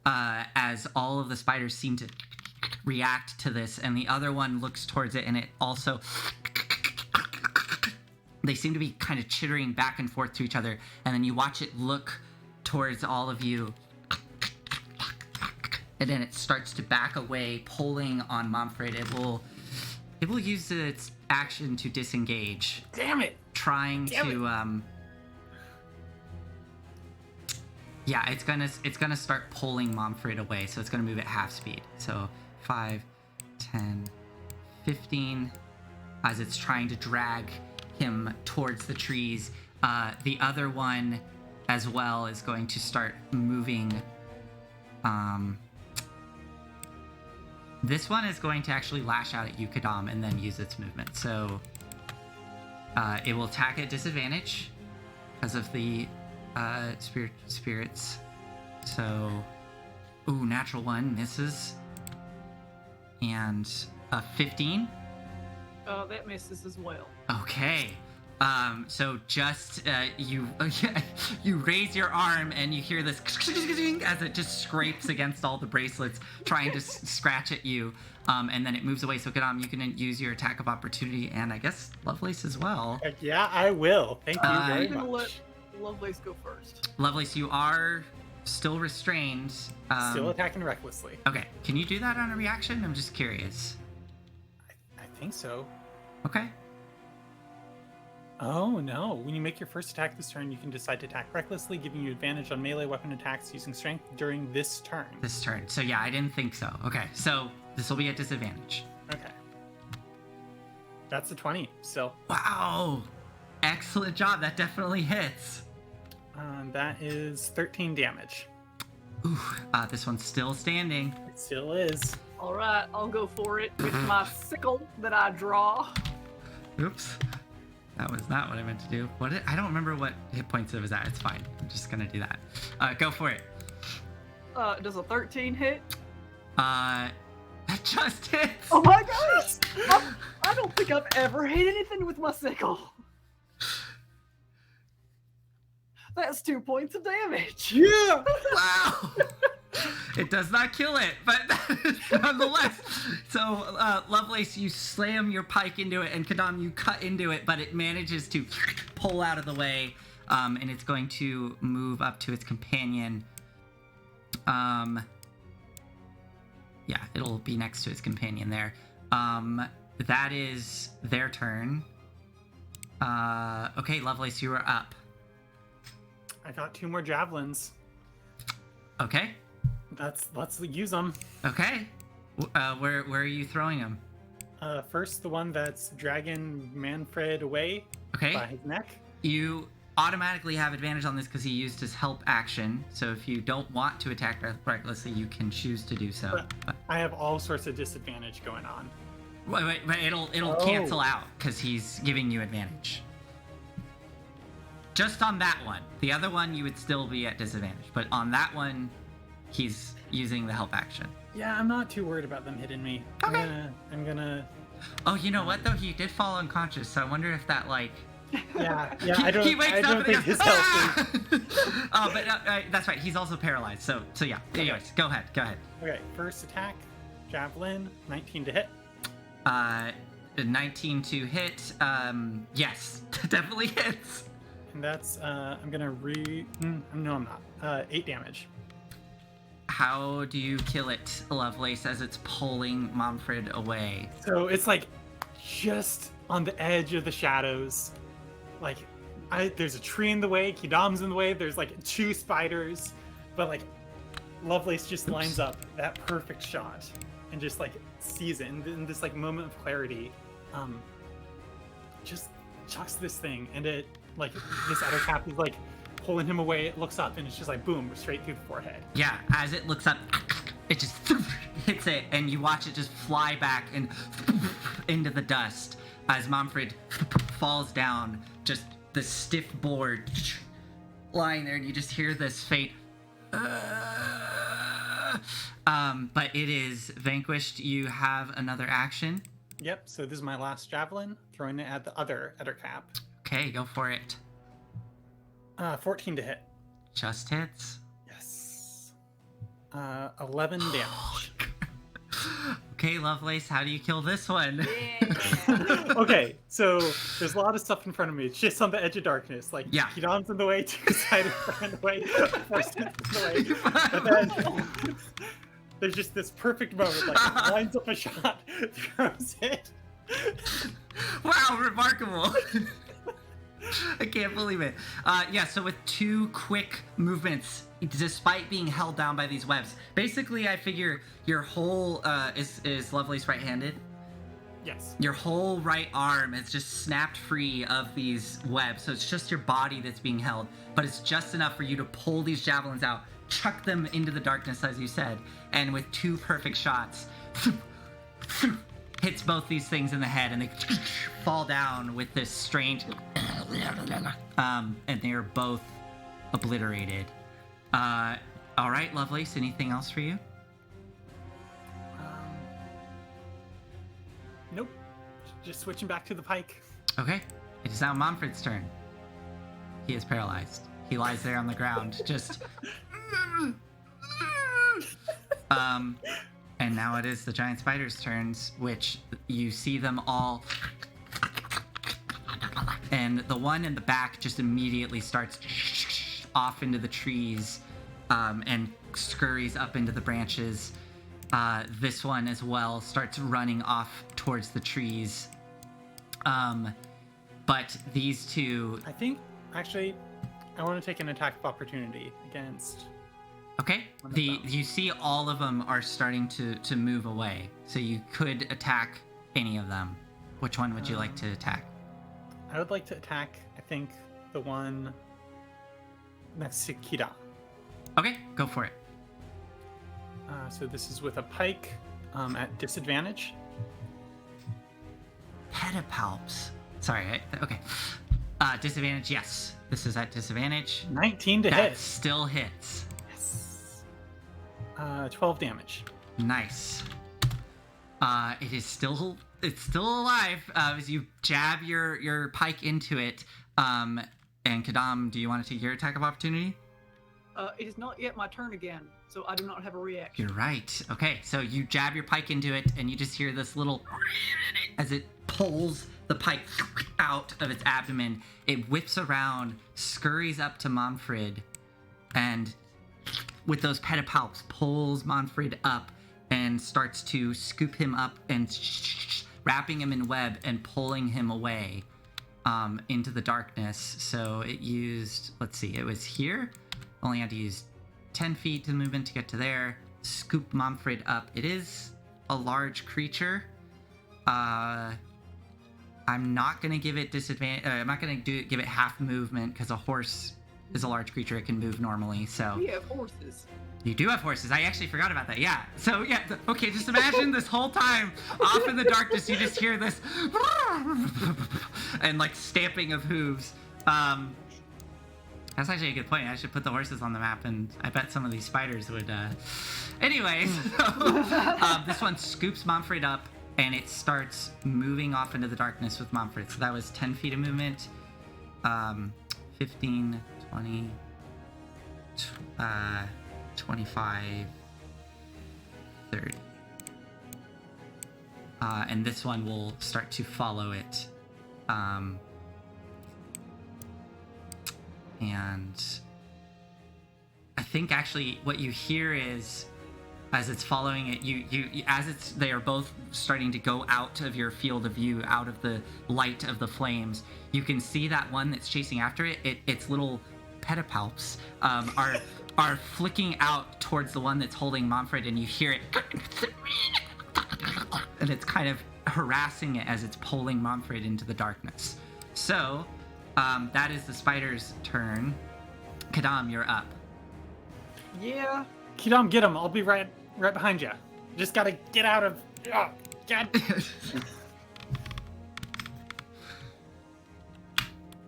as all of the spiders seem to react to this, and the other one looks towards it, and it also they seem to be kind of chittering back and forth to each other, and then you watch it look towards all of you, and then it starts to back away, pulling on Momfred. It will use its action to disengage, Damn it! trying Damn to Yeah, it's gonna start pulling Momfred away, so it's gonna move at half speed. So 5, 10, 15, as it's trying to drag him towards the trees. The other one as well is going to start moving. This one is going to actually lash out at you, Kadam, and then use its movement. So it will attack at disadvantage because of the spirits. So, ooh, natural 1 misses. And a 15. Oh, that misses as well. Okay. So just you raise your arm and you hear this as it just scrapes against all the bracelets, trying to scratch at you. And then it moves away. So Kadam, you can use your attack of opportunity, and I guess Lovelace as well. Heck yeah, I will. Thank you very I'm gonna much. let Lovelace go first. Lovelace, you are still restrained. Still attacking recklessly. Okay, can you do that on a reaction? I'm just curious. I think so. Okay. Oh no! When you make your first attack this turn, you can decide to attack recklessly, giving you advantage on melee weapon attacks using strength during this turn. This turn. So yeah, I didn't think so. Okay, so this will be at disadvantage. Okay. That's a 20. So Wow! Excellent job. That definitely hits. that is 13 damage. Ooh, this one's still standing. It still is. All right, I'll go for it with my sickle that I draw. Oops. That was not what I meant to do. I don't remember what hit points it was at. It's fine. I'm just gonna do that. Go for it. Does a 13 hit? That just hits. Oh my gosh! I don't think I've ever hit anything with my sickle. That's 2 points of damage. Yeah. Wow. It does not kill it, but nonetheless. So, Lovelace, you slam your pike into it, and Kadam, you cut into it, but it manages to pull out of the way, and it's going to move up to its companion. Yeah, it'll be next to its companion there. That is their turn. Okay, Lovelace, you are up. I got 2 more javelins. Okay. Let's use them. Okay. Where are you throwing them? First, the one that's dragging Manfred away Okay. by his neck. You automatically have advantage on this because he used his help action. So if you don't want to attack recklessly, you can choose to do so. But I have all sorts of disadvantage going on. Wait, it'll Oh. cancel out because he's giving you advantage. Just on that one. The other one, you would still be at disadvantage. But on that one, he's using the help action. Yeah, I'm not too worried about them hitting me. Okay. I'm gonna. Oh, you know what though? He did fall unconscious, so I wonder if that like. Yeah. He, I don't. he wakes I up don't and think he his goes, health is. "Ah!" But that's right. He's also paralyzed. So yeah. Anyways, go ahead. Okay. First attack, javelin, 19 to hit. 19 to hit. Yes, definitely hits. And that's I'm gonna no, I'm not. 8 damage. How do you kill it, Lovelace, as it's pulling Momfred away? So it's like just on the edge of the shadows. Like there's a tree in the way, Kidam's in the way, there's like 2 spiders, but like Lovelace just lines up that perfect shot and just like sees it in this like moment of clarity. Just chucks this thing, and it like this other cap is like pulling him away. It looks up and it's just like boom, straight through the forehead. Yeah, as it looks up, it just hits it, and you watch it just fly back and into the dust as Momfred falls down, just the stiff board lying there, and you just hear this faint. But it is vanquished. You have another action. Yep. So this is my last javelin, throwing it at the other cap. Okay, go for it. 14 to hit. Just hits. Yes. 11 damage. Okay, Lovelace, how do you kill this one? Yeah. Okay, so there's a lot of stuff in front of me. It's just on the edge of darkness. Like, Yeah. Kidam's in the way, 2 spiders are in the way, 4 sticks in the way. But then there's just this perfect moment, like, lines up a shot, throws it. Wow, remarkable. I can't believe it. Yeah, so with 2 quick movements, despite being held down by these webs, basically I figure your whole, is Lovelace right-handed? Yes. Your whole right arm is just snapped free of these webs, so it's just your body that's being held, but it's just enough for you to pull these javelins out, chuck them into the darkness, as you said, and with 2 perfect shots, hits both these things in the head, and they fall down with this strange, and they are both obliterated. All right, Lovelace, anything else for you? Nope. Just switching back to the pike. Okay, it is now Momfred's turn. He is paralyzed. He lies there on the ground, just. And now it is the giant spider's turns, which you see them all. And the one in the back just immediately starts off into the trees, and scurries up into the branches. This one as well starts running off towards the trees. But these 2. I think, actually, I want to take an attack of opportunity against. Okay. You see all of them are starting to move away, so you could attack any of them. Which one would you like to attack? I would like to attack, I think, the one next to Kida. Okay, go for it. So this is with a pike at disadvantage. Pedipalps. Sorry. Okay. Disadvantage. Yes, this is at disadvantage. 19 to That hit. still hits. Yes. 12 damage. Nice. It's still alive as you jab your pike into it. And Kadam, do you want to take your attack of opportunity? It is not yet my turn again, so I do not have a reaction. You're right. Okay, so you jab your pike into it, and you just hear this little as it pulls the pike out of its abdomen. It whips around, scurries up to Momfred, and with those pedipalps pulls Momfred up and starts to scoop him up and wrapping him in web and pulling him away into the darkness. So it used, let's see, it was here. Only had to use 10 feet to move in to get to there. Scoop Momfred up. It is a large creature. I'm not gonna give it disadvantage. I'm not gonna give it half movement because a horse is a large creature. It can move normally. So We have horses. you do have horses. I actually forgot about that. Yeah. So yeah. Okay. Just imagine this whole time off in the darkness, you just hear this and like stamping of hooves. That's actually a good point. I should put the horses on the map, and I bet some of these spiders would. Anyway, so, this one scoops Momfred up, and it starts moving off into the darkness with Momfred. So that was 10 feet of movement, 15, 20, 25, 30. And this one will start to follow it. And I think actually what you hear is, as it's following it, they are both starting to go out of your field of view, out of the light of the flames. You can see that one that's chasing after it. Its little pedipalps are flicking out towards the one that's holding Momfred, and you hear it, and it's kind of harassing it as it's pulling Momfred into the darkness. So. That is the spider's turn. Kadam, you're up. Yeah. Kidam, get him. I'll be right behind you. Just gotta get out of. Oh, God.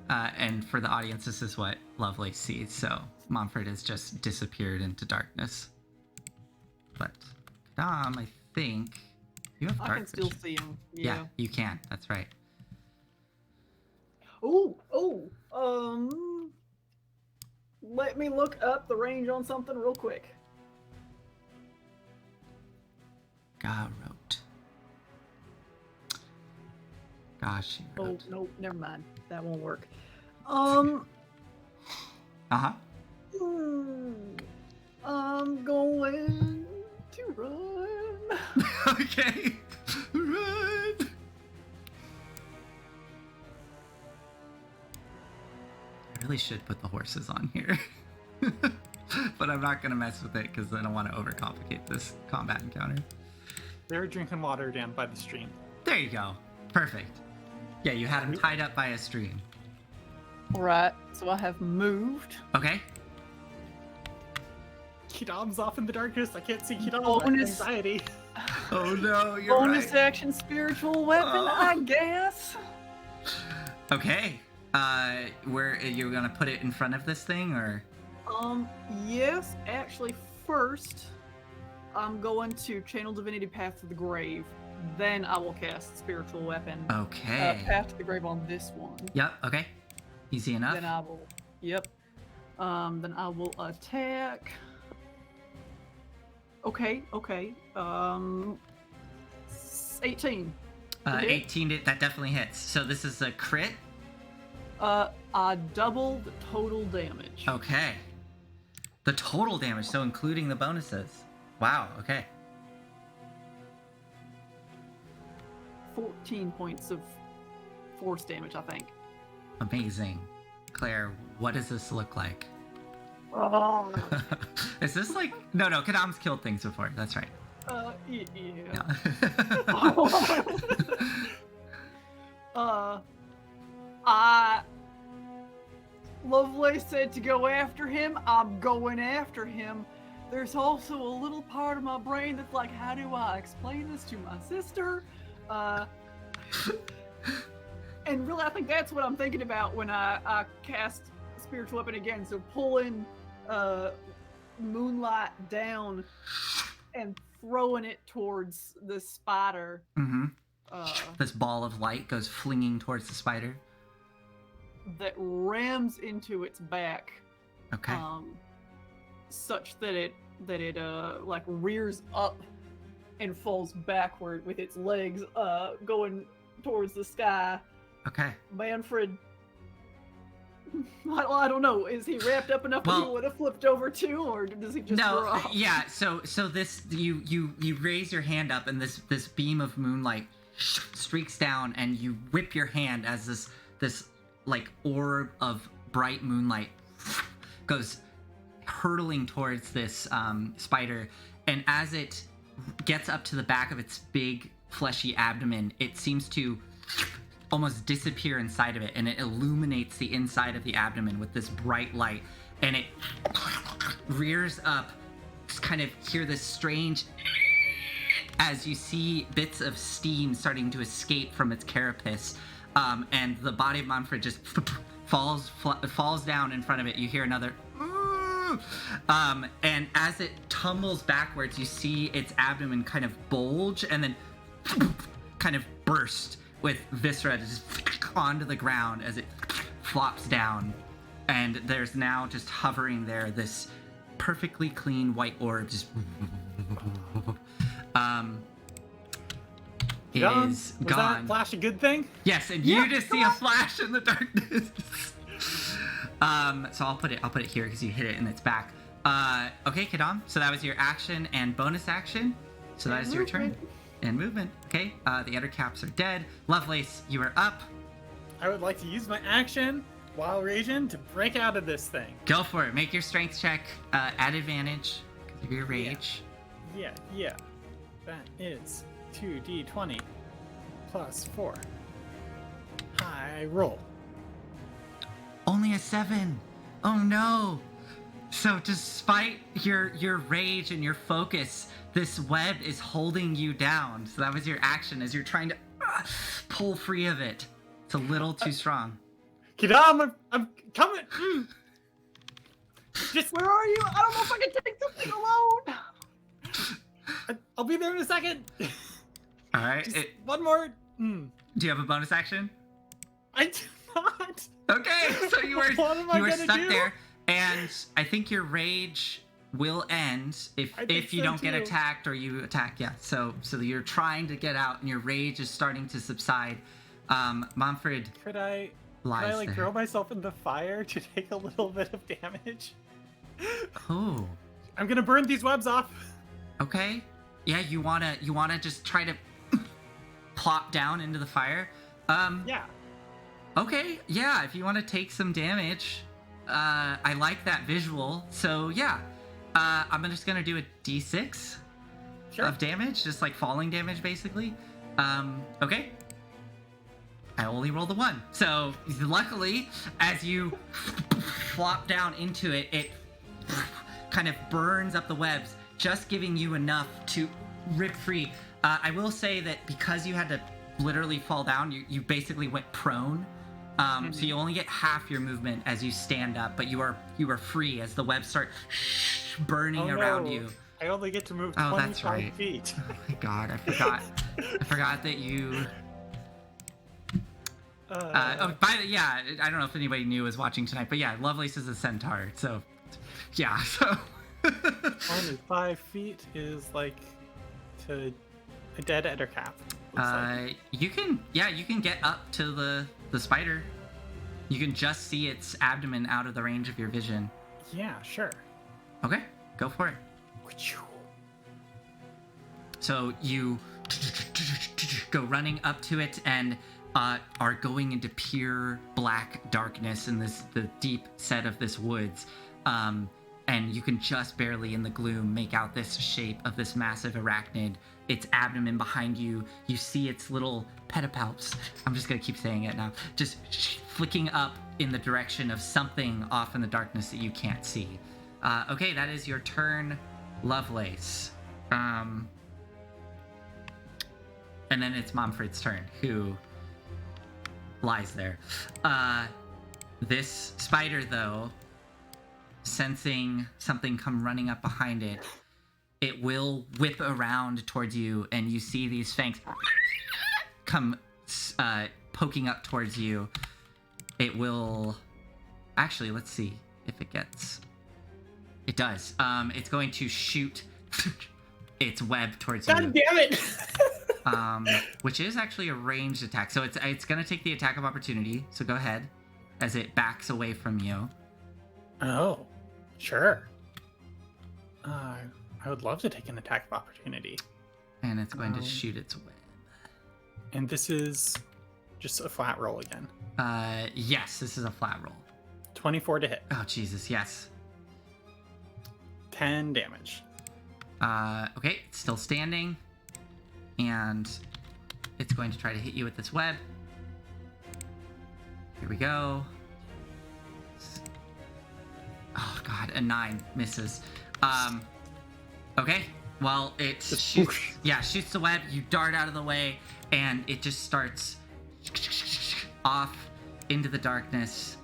And for the audience, this is what Lovelace sees. So Momfred has just disappeared into darkness. But Kadam, I think you have dark I can still vision. see him. Yeah, you can. That's right. Let me look up the range on something real quick. Garrot. Gosh. Oh, no, never mind. That won't work. Uh-huh. I'm going to run. Okay. Run. really should put the horses on here. But I'm not gonna mess with it because I don't want to overcomplicate this combat encounter. They're drinking water down by the stream. There you go. Perfect. Yeah, you had him tied up by a stream. All right, so I have moved. Okay. Kidam's off in the darkness. I can't see Kidam. Bonus. Anxiety. Oh no, you're Bonus right. action spiritual weapon, I guess. Okay. Where you're gonna put it in front of this thing, or? Yes, actually, first, I'm going to channel Divinity Path to the Grave. Then I will cast Spiritual Weapon. Okay. Path to the Grave on this one. Yep. Okay. Easy enough. Then I will. Yep. Then I will attack. Okay. 18. hit? 18. That definitely hits. So this is a crit. I double the total damage. Okay. The total damage, so including the bonuses. Wow. Okay. 14 points of force damage, I think. Amazing. Claire, what does this look like? Oh. Is this like no? Kadam's killed things before. That's right. Yeah. No. Lovelace said to go after him. I'm going after him. There's also a little part of my brain that's like, how do I explain this to my sister? And really, I think that's what I'm thinking about when I cast Spiritual Weapon again. So pulling Moonlight down and throwing it towards the spider. Mm-hmm. This ball of light goes flinging towards the spider. That rams into its back. Okay. Such that it like rears up and falls backward with its legs going towards the sky. Okay. Manfred, I don't know. Is he wrapped up enough that he would have flipped over too, or does he just drop? Yeah. So this you raise your hand up, and this beam of moonlight streaks down, and you whip your hand as this like orb of bright moonlight goes hurtling towards this spider, and as it gets up to the back of its big fleshy abdomen, it seems to almost disappear inside of it, and it illuminates the inside of the abdomen with this bright light, and it rears up. Just kind of hear this strange as you see bits of steam starting to escape from its carapace, and the body of Manfred just falls down in front of it. You hear another and as it tumbles backwards, you see its abdomen kind of bulge and then kind of burst with viscera just onto the ground as it flops down. And there's now just hovering there this perfectly clean white orb just Gone. is Was gone. that flash a good thing? Yes, and Yeah, you just see a flash in the darkness. So I'll put it here because you hit it in its back. Okay, Kadam. So that was your action and bonus action. So that is your turn. And movement. Okay. The other caps are dead. Lovelace, you are up. I would like to use my action while raging to break out of this thing. Go for it. Make your strength check at advantage because of your rage. Yeah. That is 2d20 plus 4. High roll. Only a 7. Oh no. So despite your rage and your focus, this web is holding you down. So that was your action as you're trying to pull free of it. It's a little too strong. Kidam, I'm coming. Just Where are you? I don't know if I can take something alone. I'll be there in a second. All right. Just one more. Do you have a bonus action? I do not. Okay, so you were What am I you were gonna stuck do? there, and I think your rage will end I think if you so, don't get too. attacked or you attack. Yeah, so you're trying to get out, and your rage is starting to subside. Manfred Could I lies like there. throw myself in the fire to take a little bit of damage? Oh, I'm gonna burn these webs off. okay. Yeah, you wanna just try to plop down into the fire. Yeah. Okay, yeah, if you want to take some damage, I like that visual. So yeah, I'm just gonna do a d6 Sure. of damage, just like falling damage, basically. Okay. I only rolled a 1. So luckily, as you flop down into it, it kind of burns up the webs, just giving you enough to rip free. I will say that because you had to literally fall down, you basically went prone. So you only get half your movement as you stand up, but you are free as the webs start burning around you. I only get to move Oh, 25 that's right. feet. Oh my god, I forgot. I forgot that you. I don't know if anybody new was watching tonight, but yeah, Lovelace is a centaur, so yeah, so. 25 feet is like to a dead Ettercap. Like. You can get up to the spider. You can just see its abdomen out of the range of your vision. Yeah, sure. Okay, go for it. So you go running up to it and are going into pure black darkness in the deep set of this woods. And you can just barely in the gloom make out this shape of this massive arachnid, its abdomen behind you. You see its little pedipalps. I'm just gonna keep saying it now. Just flicking up in the direction of something off in the darkness that you can't see. Okay, that is your turn, Lovelace. And then it's Momfred's turn, who lies there. This spider, though, sensing something come running up behind it, it will whip around towards you, and you see these fangs come poking up towards you. It will... Actually, let's see if it gets... It does. It's going to shoot its web towards you. God damn it! Which is actually a ranged attack. So it's going to take the attack of opportunity. So go ahead as it backs away from you. Oh, sure. I would love to take an attack of opportunity. And it's going to shoot its web. And this is just a flat roll again. Yes, this is a flat roll. 24 to hit. Oh, Jesus, yes. 10 damage. Okay, it's still standing. And it's going to try to hit you with this web. Here we go. Oh, God, a 9 misses. Okay, well, it shoots the web. You dart out of the way, and it just starts off into the darkness.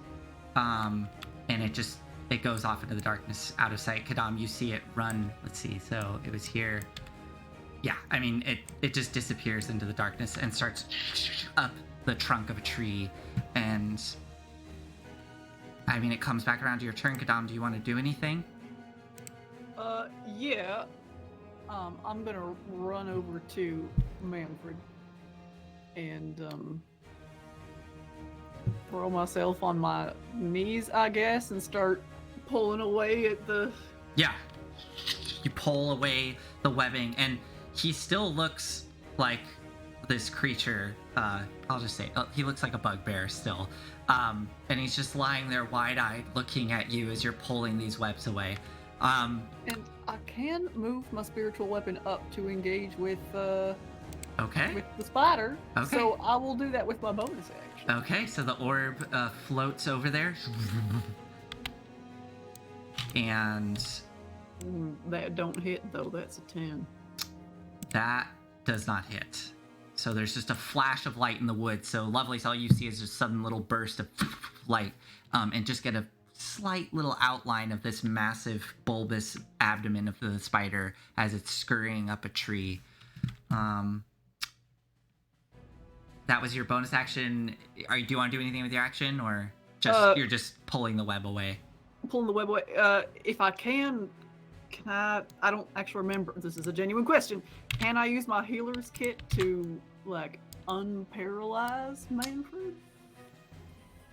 And it goes off into the darkness, out of sight. Kadam, you see it run. Let's see. So it was here. Yeah, I mean, it just disappears into the darkness and starts up the trunk of a tree. And I mean, it comes back around to your turn. Kadam, do you want to do anything? Yeah. I'm gonna run over to Manfred and throw myself on my knees, I guess, and start pulling away at the... Yeah. You pull away the webbing, and he still looks like this creature. I'll just say, he looks like a bugbear still. And he's just lying there wide-eyed looking at you as you're pulling these webs away. And I can move my spiritual weapon up to engage with Okay. with the spider. Okay. So I will do that with my bonus action. Okay, so the orb floats over there. And That don't hit though. That's a 10. that does not hit. So there's just a flash of light in the woods. So Lovelace, all you see is just a sudden little burst of light, and just get a slight little outline of this massive bulbous abdomen of the spider as it's scurrying up a tree. That was your bonus action. Do you want to do anything with your action, or just you're just pulling the web away? Pulling the web away. If I can I don't actually remember. This is a genuine question. Can I use my healer's kit to, like, unparalyze Manfred?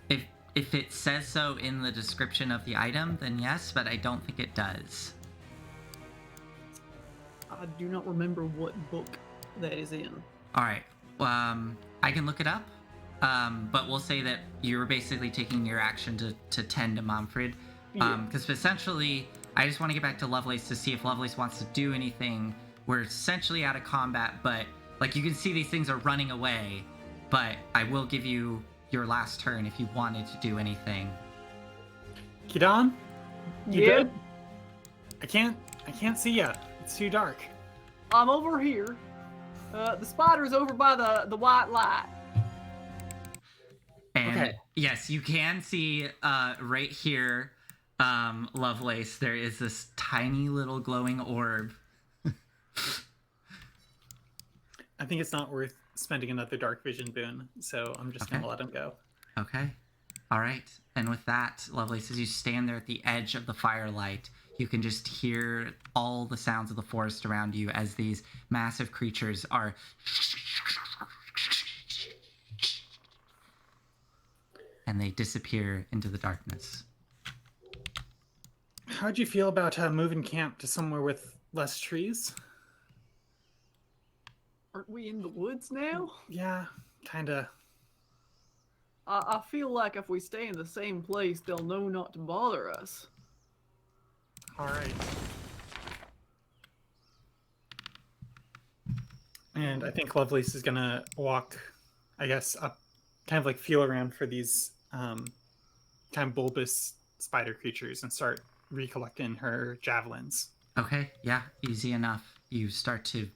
If it says so in the description of the item, then yes, but I don't think it does. I do not remember what book that is in. All right. I can look it up. but we'll say that you're basically taking your action to tend to Momfred. Yeah. Because essentially, I just want to get back to Lovelace to see if Lovelace wants to do anything. We're essentially out of combat, but like you can see these things are running away. But I will give you your last turn if you wanted to do anything. Kidan, you Yeah, good? I can't see ya. It's too dark. I'm over here. The spider's over by the white light. And Okay. yes, you can see right here, Lovelace, there is this tiny little glowing orb. I think it's not worth spending another dark vision boon, so I'm just Okay. gonna let him go. Okay. All right. And with that, Lovelace, as you stand there at the edge of the firelight, you can just hear all the sounds of the forest around you as these massive creatures are and they disappear into the darkness. How'd you feel about moving camp to somewhere with less trees? Aren't we in the woods now? Yeah, kinda. I feel like if we stay in the same place, they'll know not to bother us. All right. And I think Lovelace is gonna walk, I guess, up, kind of like feel around for these kind of bulbous spider creatures and start recollecting her javelins. Okay, yeah, easy enough. You start to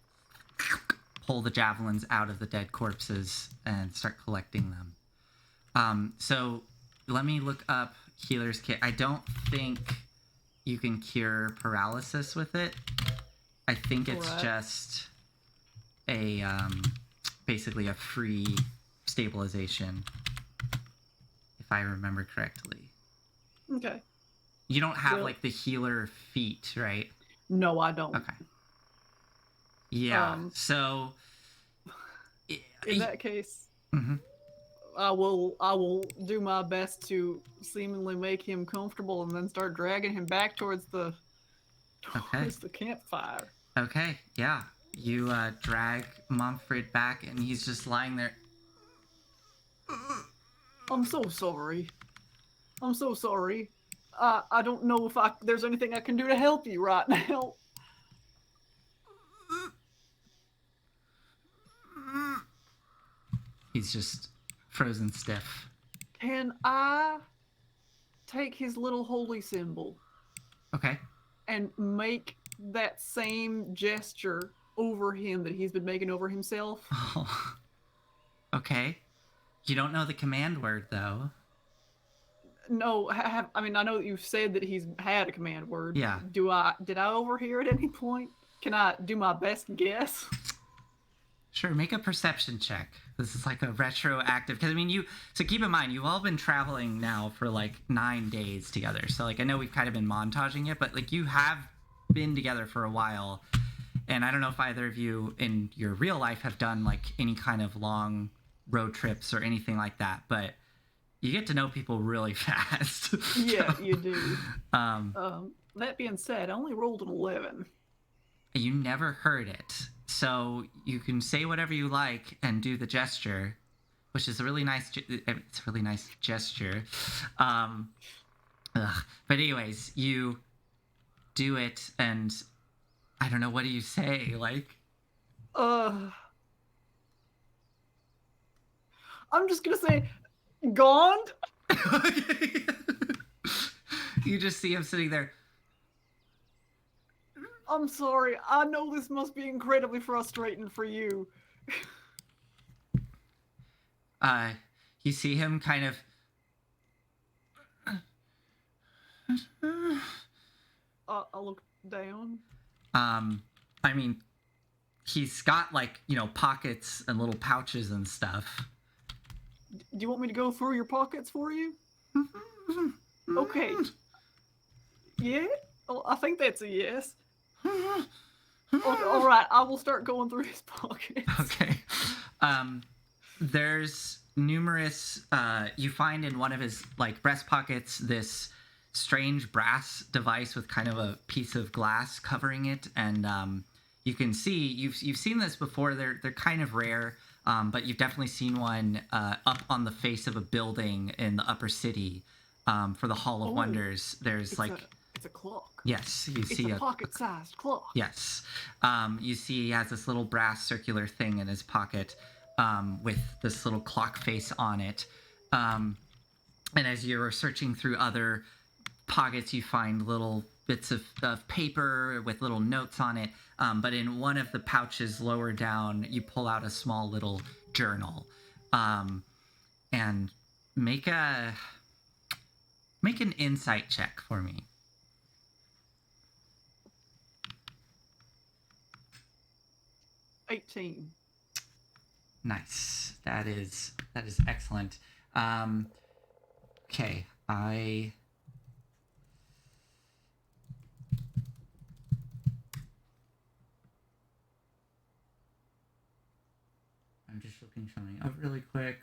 pull the javelins out of the dead corpses and start collecting them. So let me look up Healer's Kit. I don't think you can cure paralysis with it. I think it's Alright. just a basically a free stabilization, if I remember correctly. Okay. You don't have Well- like the healer feat, right? No, I don't. Okay. Yeah. Um, So. In that case, Mhm. I will do my best to seemingly make him comfortable and then start dragging him back towards the campfire. Okay, yeah. You drag Momfred back, and he's just lying there. I'm so sorry. I'm so sorry. I don't know if there's anything I can do to help you right now. He's just frozen stiff. Can I take his little holy symbol Okay. and make that same gesture over him that he's been making over himself? Oh. Okay. You don't know the command word, though. No, I mean, I know that you've said that he's had a command word. Yeah. Did I overhear at any point? Can I do my best guess? Sure, make a perception check. This is like a retroactive, because I mean, so keep in mind, you've all been traveling now for like 9 days together. So like, I know we've kind of been montaging it, but like you have been together for a while. And I don't know if either of you in your real life have done like any kind of long road trips or anything like that, but you get to know people really fast. Yeah, you do. Um, That being said, I only rolled an 11. you never heard it. So you can say whatever you like and do the gesture, which is a really nice, it's a really nice gesture. But anyways, you do it and I don't know, what do you say? Like, I'm just gonna say, Gond? you just see him sitting there. I'm sorry. I know this must be incredibly frustrating for you. You see him kind of I'll look down. I mean, he's got like, pockets and little pouches and stuff. Do you want me to go through your pockets for you? Okay. Yeah? Oh, I think that's a yes. Okay, all right, I will start going through his pockets. Okay. There's numerous, you find in one of his like breast pockets this strange brass device with kind of a piece of glass covering it, and you can see you've seen this before. They're kind of rare. but you've definitely seen one up on the face of a building in the upper city. For the Hall of Oh, Wonders, there's it's a clock. yes, you It's see a pocket-sized clock. yes, you see he has this little brass circular thing in his pocket with this little clock face on it. And as you're searching through other pockets, you find little bits of paper with little notes on it. But in one of the pouches lower down, you pull out a small little journal, and make an insight check for me. 18. Nice. That is excellent. Okay, I'm just looking something up really quick.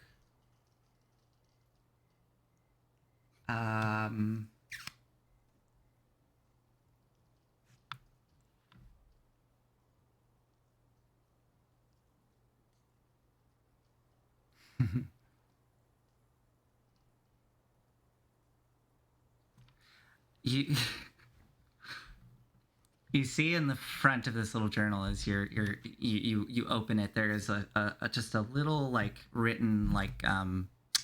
you you see in the front of this little journal as you open it, there is a just a little like written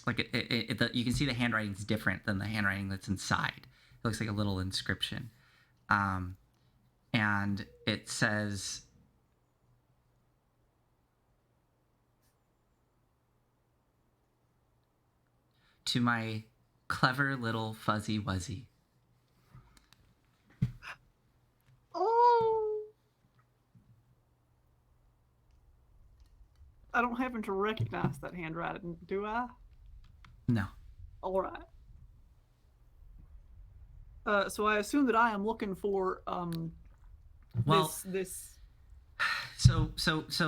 you can see the handwriting's different than the handwriting that's inside. It looks like a little inscription, and it says, "To my clever little fuzzy wuzzy." Oh! I don't happen to recognize that handwriting, do I? No. All right. So I assume that I am looking for Well, this. So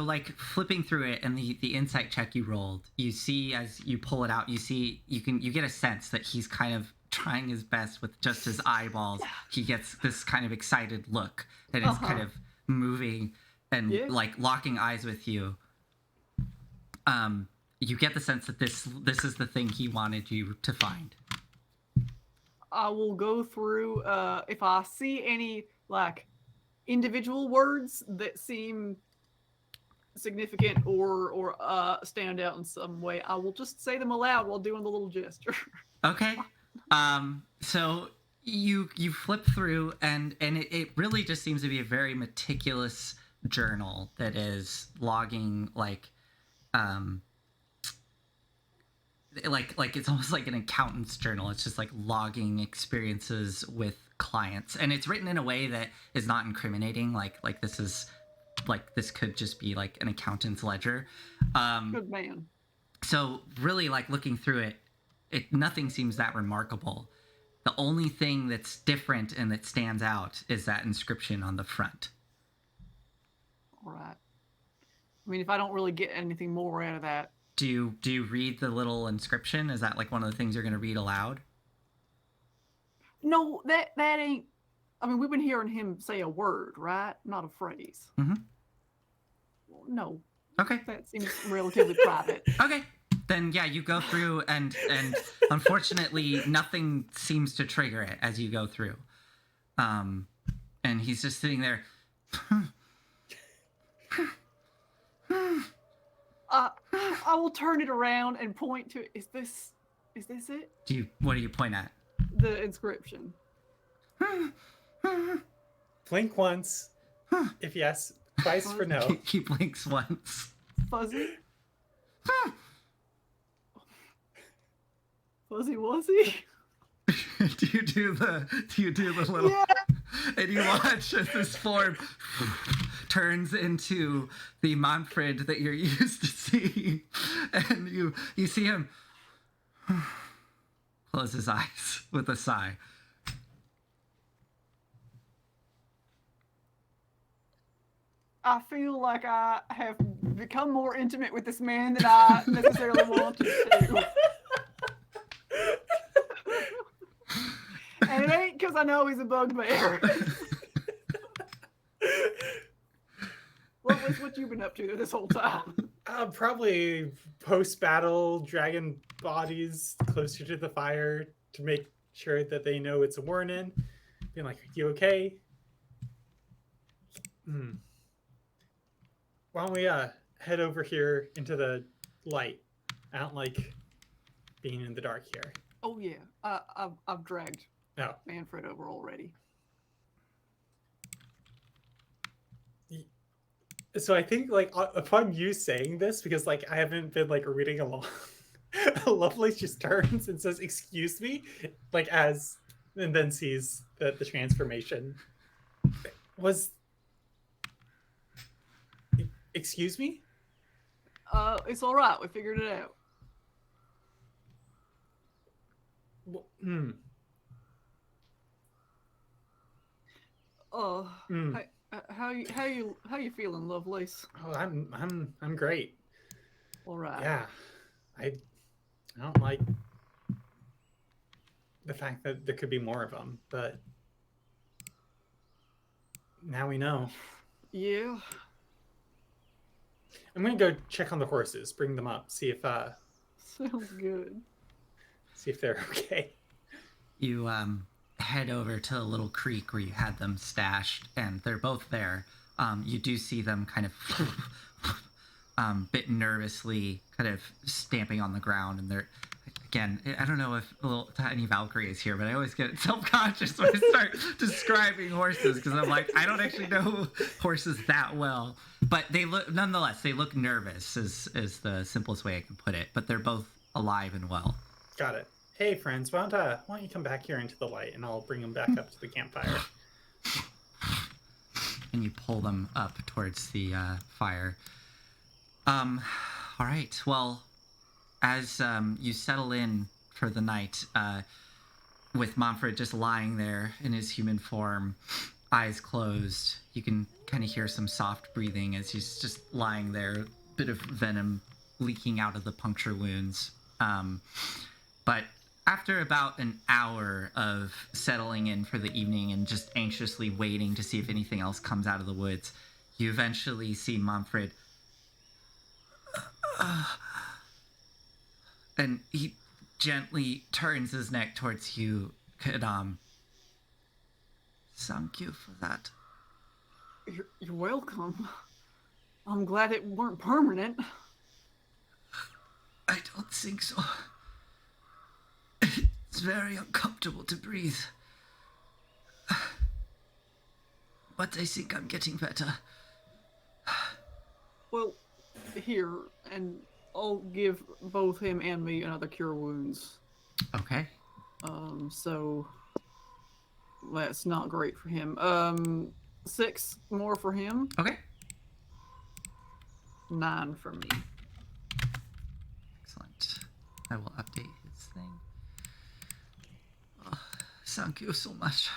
like flipping through it and the insight check you rolled, you see as you pull it out, you get a sense that he's kind of trying his best with just his eyeballs. He gets this kind of excited look and is kind of moving and like locking eyes with you. You get the sense that this is the thing he wanted you to find. I will go through if I see any like individual words that seem significant or stand out in some way, I will just say them aloud while doing the little gesture. Okay. So you flip through and it really just seems to be a very meticulous journal that is logging like it's almost like an accountant's journal. It's just like logging experiences with clients, and it's written in a way that is not incriminating. Like this could just be like an accountant's ledger. Good man. So really, like looking through it, nothing seems that remarkable. The only thing that's different and that stands out is that inscription on the front. All right. I mean, if I don't really get anything more out of that. Do you read the little inscription? Is that like one of the things you're going to read aloud? No, that ain't. I mean, we've been hearing him say a word, right? Not a phrase. Mm-hmm. Well, no. Okay. That seems relatively private. Okay. Then yeah, you go through and unfortunately nothing seems to trigger it as you go through. And he's just sitting there. I will turn it around and point to it. Is this it? What do you point at? The inscription. Blink once, if yes, twice for no. He blinks once. Fuzzy? Fuzzy Wuzzy? do you do the little Yeah. And you watch as this form turns into the Manfred that you're used to seeing, and you see him close his eyes with a sigh. I feel like I have become more intimate with this man than I necessarily wanted to. And it ain't because I know he's a bugbear. What you been up to this whole time? Probably post-battle dragon bodies closer to the fire to make sure that they know it's a warning. Being like, "Are you okay?" Hmm. Why don't we head over here into the light? I don't like being in the dark here. Oh yeah, I've dragged No. Manfred over already. So I think like upon you saying this, because like I haven't been like reading along, Lovelace just turns and says, "Excuse me," like as, and then sees that the transformation was. Excuse me. It's all right. We figured it out. Hmm. Hmm. How you feeling, Lovelace? Oh, I'm great. All right. Yeah, I don't like the fact that there could be more of them, but now we know. Yeah. I'm gonna go check on the horses, bring them up, see Sounds good. if they're okay. You head over to a little creek where you had them stashed, and they're both there. You do see them kind of bit nervously, kind of stamping on the ground, and they're again. I don't know if a little tiny Valkyrie is here, but I always get self-conscious when I start describing horses because I'm like, I don't actually know horses that well. But they look, nonetheless, they look nervous. Is the simplest way I can put it. But they're both alive and well. Got it. Hey, friends, why don't you come back here into the light, and I'll bring them back up to the campfire. And you pull them up towards the fire. All right. Well, as you settle in for the night, with Manfred just lying there in his human form, eyes closed, you can kind of hear some soft breathing as he's just lying there, bit of venom leaking out of the puncture wounds. But after about an hour of settling in for the evening and just anxiously waiting to see if anything else comes out of the woods, you eventually see Manfred. And he gently turns his neck towards you, Kadam. Thank you for that. You're welcome. I'm glad it weren't permanent. I don't think so. It's very uncomfortable to breathe. But I think I'm getting better. Well, here, and I'll give both him and me another cure wounds. Okay. So that's not great for him. 6 more for him. Okay. 9 for me. Excellent. I will update his thing. Oh, thank you so much.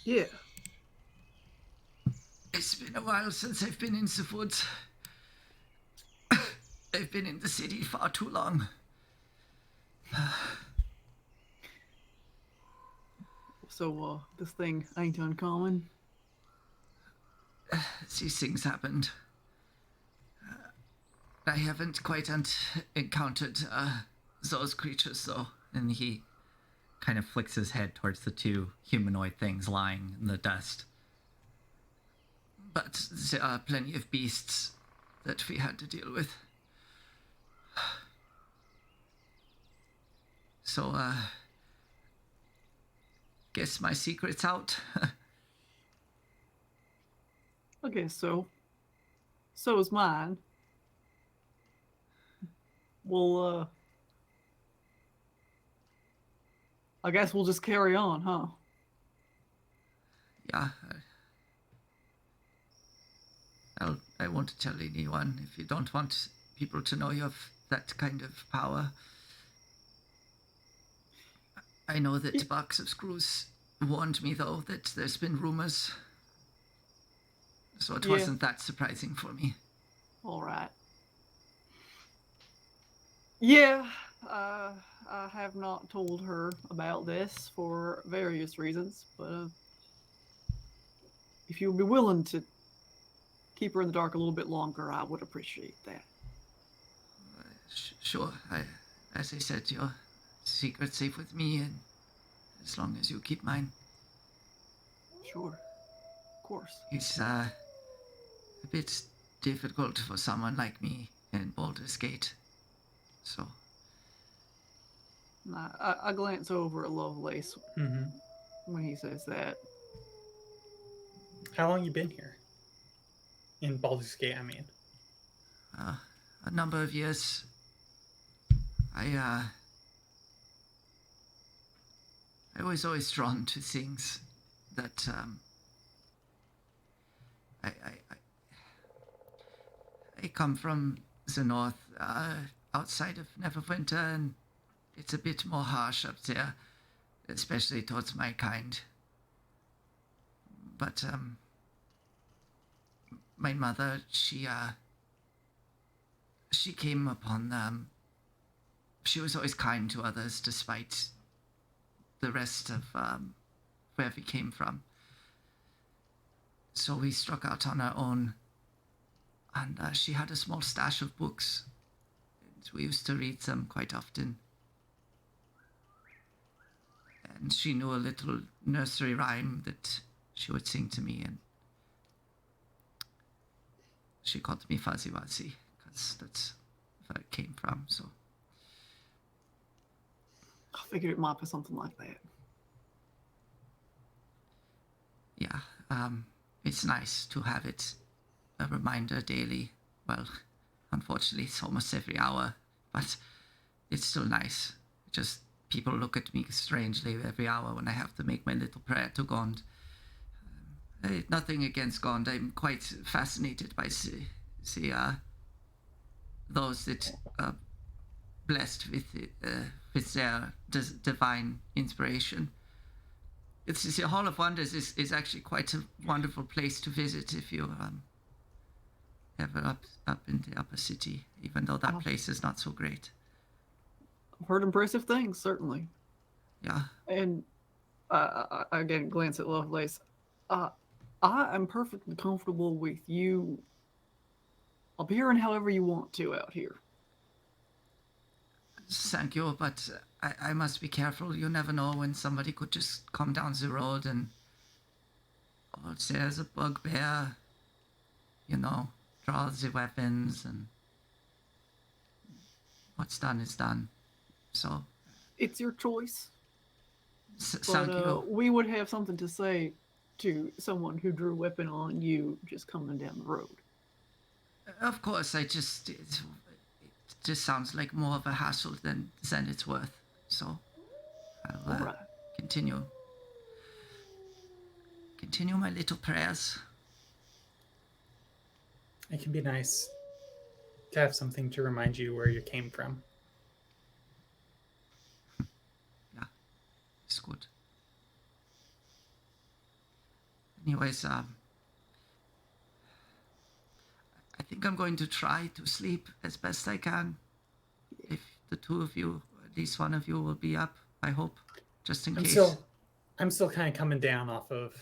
Yeah. It's been a while since I've been in the woods. I've been in the city far too long. So, this thing ain't uncommon. These things happened. I haven't quite encountered those creatures, though. And he kind of flicks his head towards the 2 humanoid things lying in the dust. But there are plenty of beasts that we had to deal with. So, guess my secret's out. I guess so. So is mine. Well, I guess we'll just carry on, huh? Yeah. I won't tell anyone if you don't want people to know you have that kind of power. I know that Box of Screws warned me, though, that there's been rumors. So it wasn't that surprising for me. All right. Yeah, I have not told her about this for various reasons, but if you'll be willing to keep her in the dark a little bit longer, I would appreciate that. Sure. As I said, your secret's safe with me, and as long as you keep mine. Sure. Of course. It's a bit difficult for someone like me in Baldur's Gate. So. I glance over at Lovelace Mm-hmm. when he says that. How long you been here? In Baldur's Gate, I mean. A number of years. I was always drawn to things that I come from the north, outside of Neverwinter, and it's a bit more harsh up there, especially towards my kind. But my mother, she came upon she was always kind to others despite the rest of where we came from. So we struck out on our own, and she had a small stash of books. And we used to read them quite often. And she knew a little nursery rhyme that she would sing to me, and she called me Fuzzy Wuzzy, because that's where it came from, so. I figured it might be something like that. Yeah, it's nice to have it, a reminder daily. Well, unfortunately, it's almost every hour, but it's still nice. Just people look at me strangely every hour when I have to make my little prayer to Gond. Nothing against Gond. I'm quite fascinated by those that are blessed with their divine inspiration. It's the Hall of Wonders is actually quite a wonderful place to visit if you ever up in the upper city, even though that place is not so great. I've heard impressive things, certainly. Yeah. And I again glance at Lovelace. I am perfectly comfortable with you appearing however you want to out here. Thank you, but I must be careful. You never know when somebody could just come down the road and, oh, there's a bugbear, draw the weapons, and what's done is done. So. It's your choice. Thank you. We would have something to say to someone who drew a weapon on you just coming down the road. Of course, it just sounds like more of a hassle than it's worth. So I'll All right. continue my little prayers. It can be nice to have something to remind you where you came from. Yeah, it's good. Anyways, I think I'm going to try to sleep as best I can. If the two of you, at least one of you, will be up, I hope, just in case. I'm still kind of coming down off of,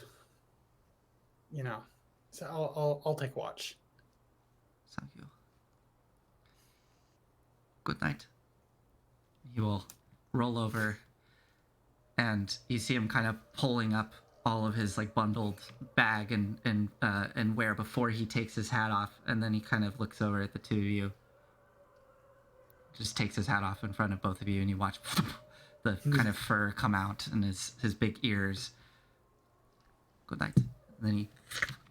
so I'll take watch. Thank you. Good night. He will roll over, and you see him kind of pulling up all of his bundled bag and wear before he takes his hat off, and then he kind of looks over at the two of you, just takes his hat off in front of both of you, and you watch the kind of fur come out and his big ears. Good night. And then he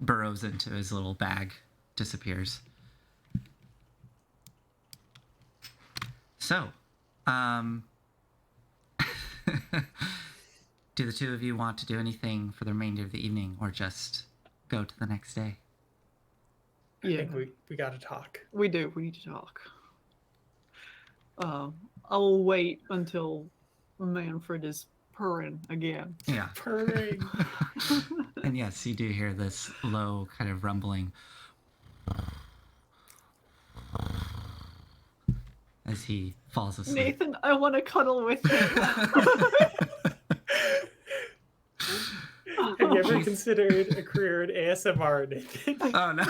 burrows into his little bag, disappears. So, do the two of you want to do anything for the remainder of the evening, or just go to the next day? I think we got to talk. We do. We need to talk. I'll wait until Manfred is purring again. Yeah. Purring. And yes, you do hear this low kind of rumbling as he falls asleep. Nathan, I want to cuddle with you. Have you ever have considered a career in ASMR, Nathan. Oh no.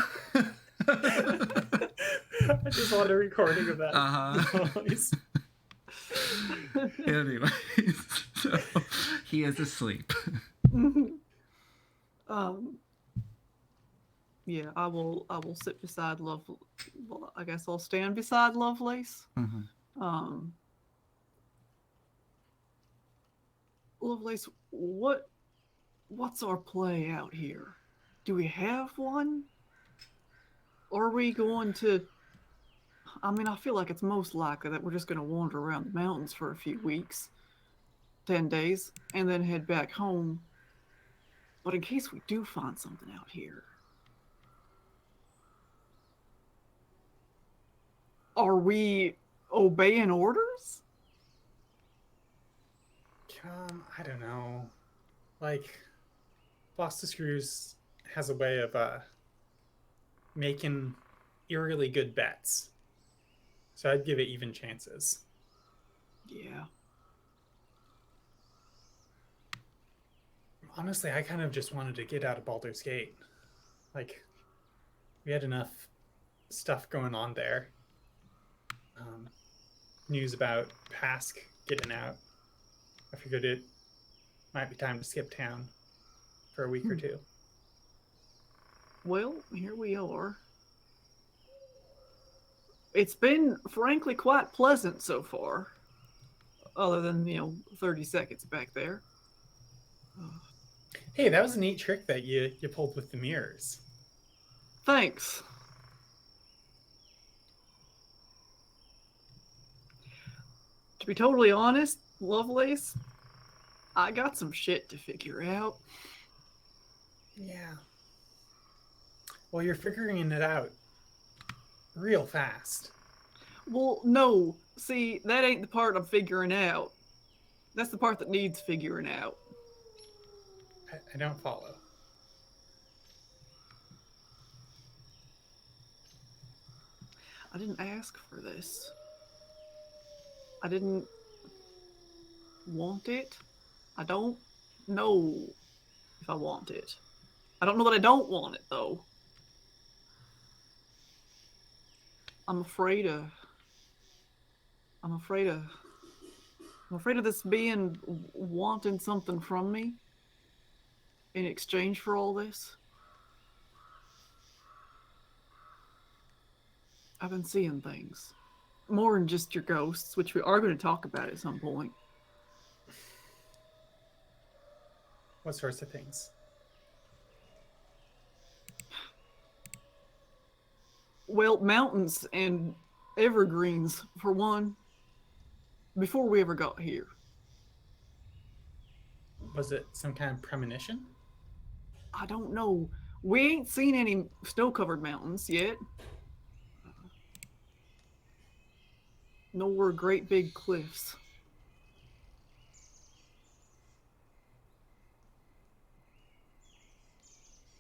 I just want a recording of that noise. Anyways, so he is asleep. Yeah, I will sit beside well, I guess I'll stand beside Lovelace. Lovelace, what's our play out here? Do we have one? Or are we going to... I mean, I feel like it's most likely that we're just going to wander around the mountains for a few weeks, 10 days, and then head back home. But in case we do find something out here, are we obeying orders? I don't know. Like, Boss the Screws has a way of making eerily good bets. So I'd give it even chances. Yeah. Honestly, I kind of just wanted to get out of Baldur's Gate. Like, we had enough stuff going on there. News about Pask getting out. I figured it might be time to skip town for a week or two. Well, here we are. It's been, frankly, quite pleasant so far. Other than, 30 seconds back there. Hey, that was a neat trick that you pulled with the mirrors. Thanks. To be totally honest, Lovelace, I got some shit to figure out. Yeah. Well, you're figuring it out real fast. Well, no. See, that ain't the part I'm figuring out. That's the part that needs figuring out. I don't follow. I didn't ask for this. I didn't want it. I don't know if I want it. I don't know that I don't want it, though. I'm afraid of this being wanting something from me in exchange for all this. I've been seeing things. More than just your ghosts, which we are going to talk about at some point. What sorts of things? Well, mountains and evergreens, for one, before we ever got here. Was it some kind of premonition? I don't know. We ain't seen any snow-covered mountains yet. Nor great big cliffs.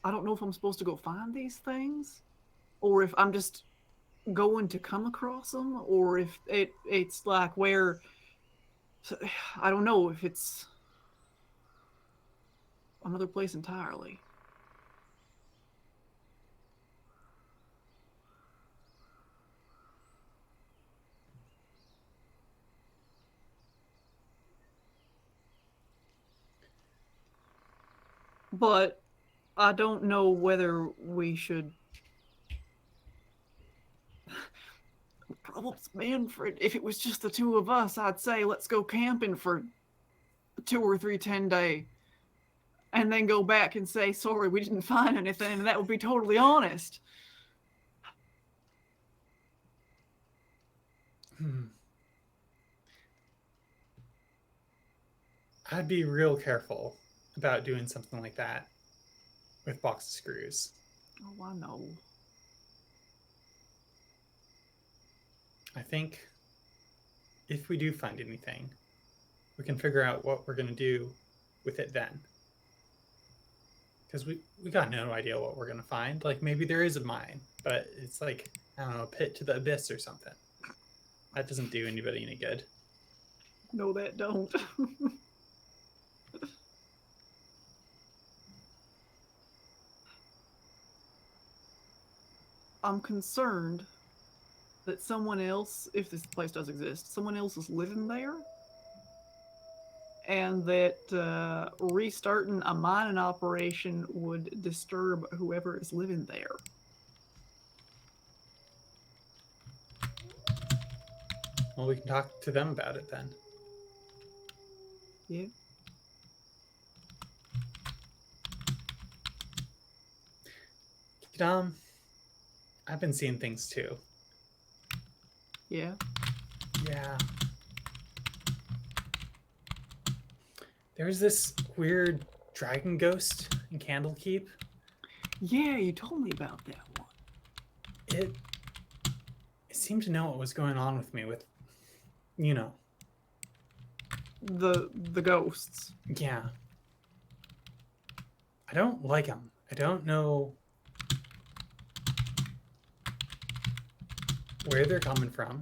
I don't know if I'm supposed to go find these things, or if I'm just going to come across them, or if it's like where... I don't know if it's another place entirely. But I don't know whether we should... Problems, Manfred. If it was just the two of us, I'd say let's go camping for 2 or 3 10-day, and then go back and say sorry we didn't find anything, and that would be totally honest. I'd be real careful about doing something like that with box of screws. Oh, I know. I think if we do find anything, we can figure out what we're going to do with it then. Because we got no idea what we're going to find. Like, maybe there is a mine, but it's like, I don't know, a pit to the abyss or something. That doesn't do anybody any good. No, that don't. I'm concerned that someone else, if this place does exist, someone else is living there, and that restarting a mining operation would disturb whoever is living there. Well, we can talk to them about it then. Yeah. I've been seeing things too. Yeah. Yeah. There's this weird dragon ghost in Candlekeep. Yeah, you told me about that one. It seemed to know what was going on with me with, you know. The ghosts. Yeah. I don't like them. I don't know where they're coming from.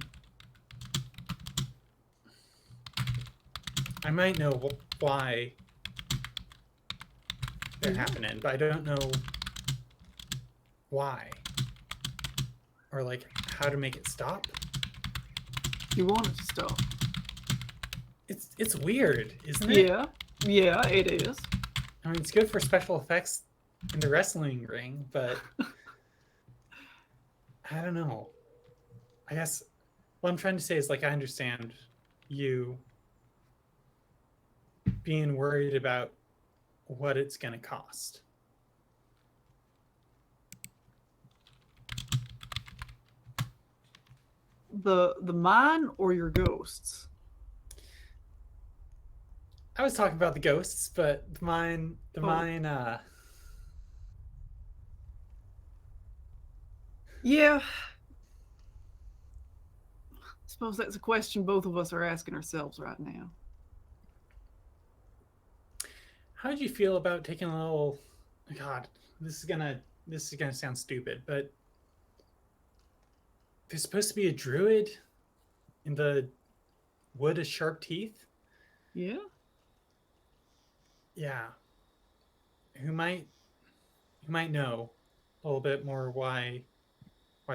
I might know why they're happening, but I don't know why. Or like how to make it stop. You want it to stop. It's weird, isn't it? Yeah, it is. I mean, it's good for special effects in the wrestling ring, but I don't know. I guess what I'm trying to say is, like, I understand you being worried about what it's going to cost. The mine or your ghosts? I was talking about the ghosts, but mine. Yeah. I suppose that's a question both of us are asking ourselves right now. How did you feel about taking a little? God, this is gonna sound stupid, but there's supposed to be a druid in the Wood of Sharp Teeth. Yeah. Yeah. Who might know a little bit more why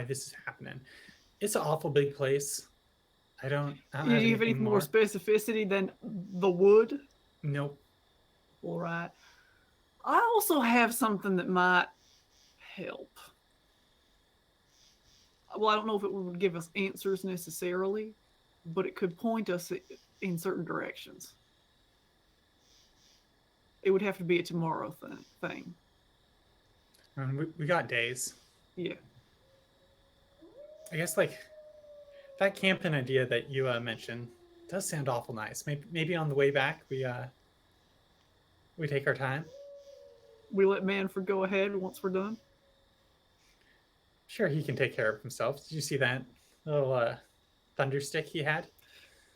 this is happening. It's an awful big place. I don't have You have any anything more specificity than the wood? Nope. All right. I also have something that might help. Well, I don't know if it would give us answers necessarily, but it could point us in certain directions. It would have to be a tomorrow thing. We got days. Yeah. I guess, like, that camping idea that you mentioned does sound awful nice. Maybe on the way back we take our time. We let Manfred go ahead once we're done. Sure, he can take care of himself. Did you see that little thunder stick he had?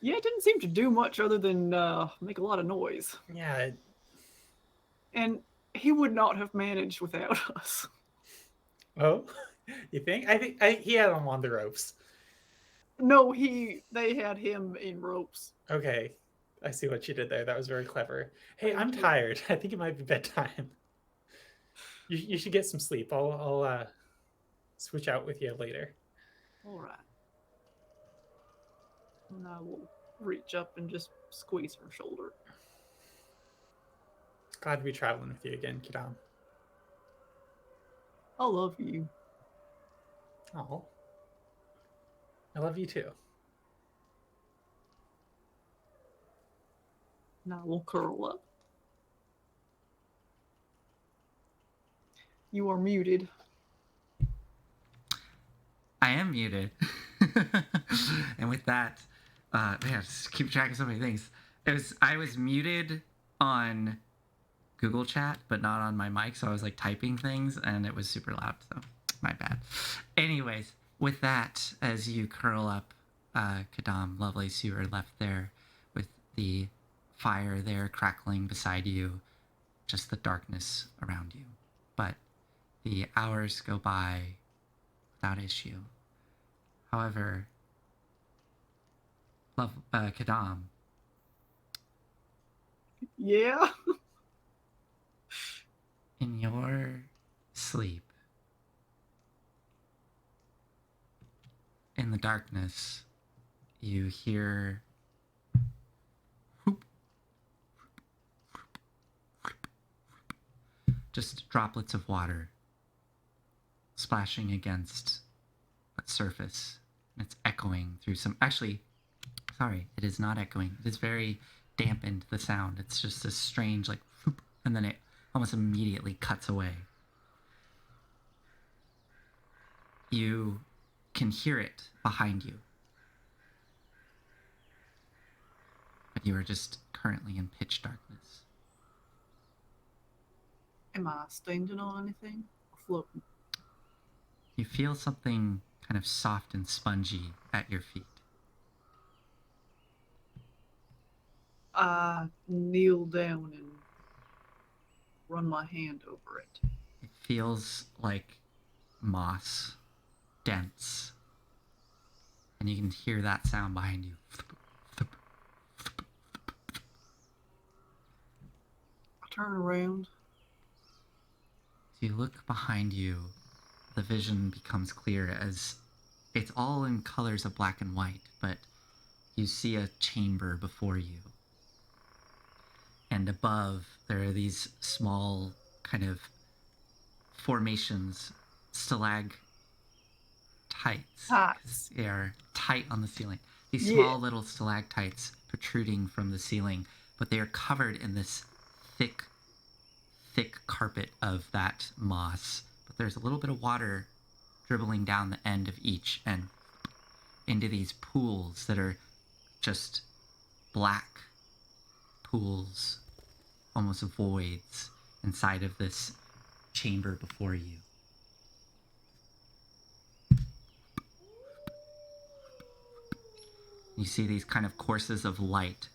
Yeah, it didn't seem to do much other than make a lot of noise. Yeah. And he would not have managed without us. Oh, you think? I think he had him on the ropes. No, they had him in ropes. Okay, I see what you did there. That was very clever. Hey, I'm tired. I think it might be bedtime. You should get some sleep. I'll switch out with you later. All right. And I will reach up and just squeeze her shoulder. Glad to be traveling with you again, Quidam. I love you. Oh, I love you too. And I will curl up. You are muted. I am muted. And with that, man, just keep track of so many things. I was muted on Google Chat, but not on my mic, so I was like typing things, and it was super loud. So my bad. Anyways, with that, as you curl up, Quidam, Lovelace, you are left there with the fire there crackling beside you, just the darkness around you. But the hours go by without issue. However, Quidam. Yeah. In your sleep, the darkness, you hear just droplets of water splashing against a surface. And it's echoing through some... Actually, sorry, it is not echoing. It is very dampened, the sound. It's just this strange, like, and then it almost immediately cuts away. You can hear it behind you. But you are just currently in pitch darkness. Am I standing on anything? Or floating? You feel something kind of soft and spongy at your feet. I kneel down and run my hand over it. It feels like moss, dense. And you can hear that sound behind you. I turn around. As you look behind you, the vision becomes clear as it's all in colors of black and white, but you see a chamber before you. And above, there are these small kind of formations, stalactites. Tights. They are tight on the ceiling. These Yeah. small little stalactites protruding from the ceiling, but they are covered in this thick carpet of that moss. But there's a little bit of water dribbling down the end of each and into these pools that are just black pools, almost voids inside of this chamber before you. You see these kind of courses of light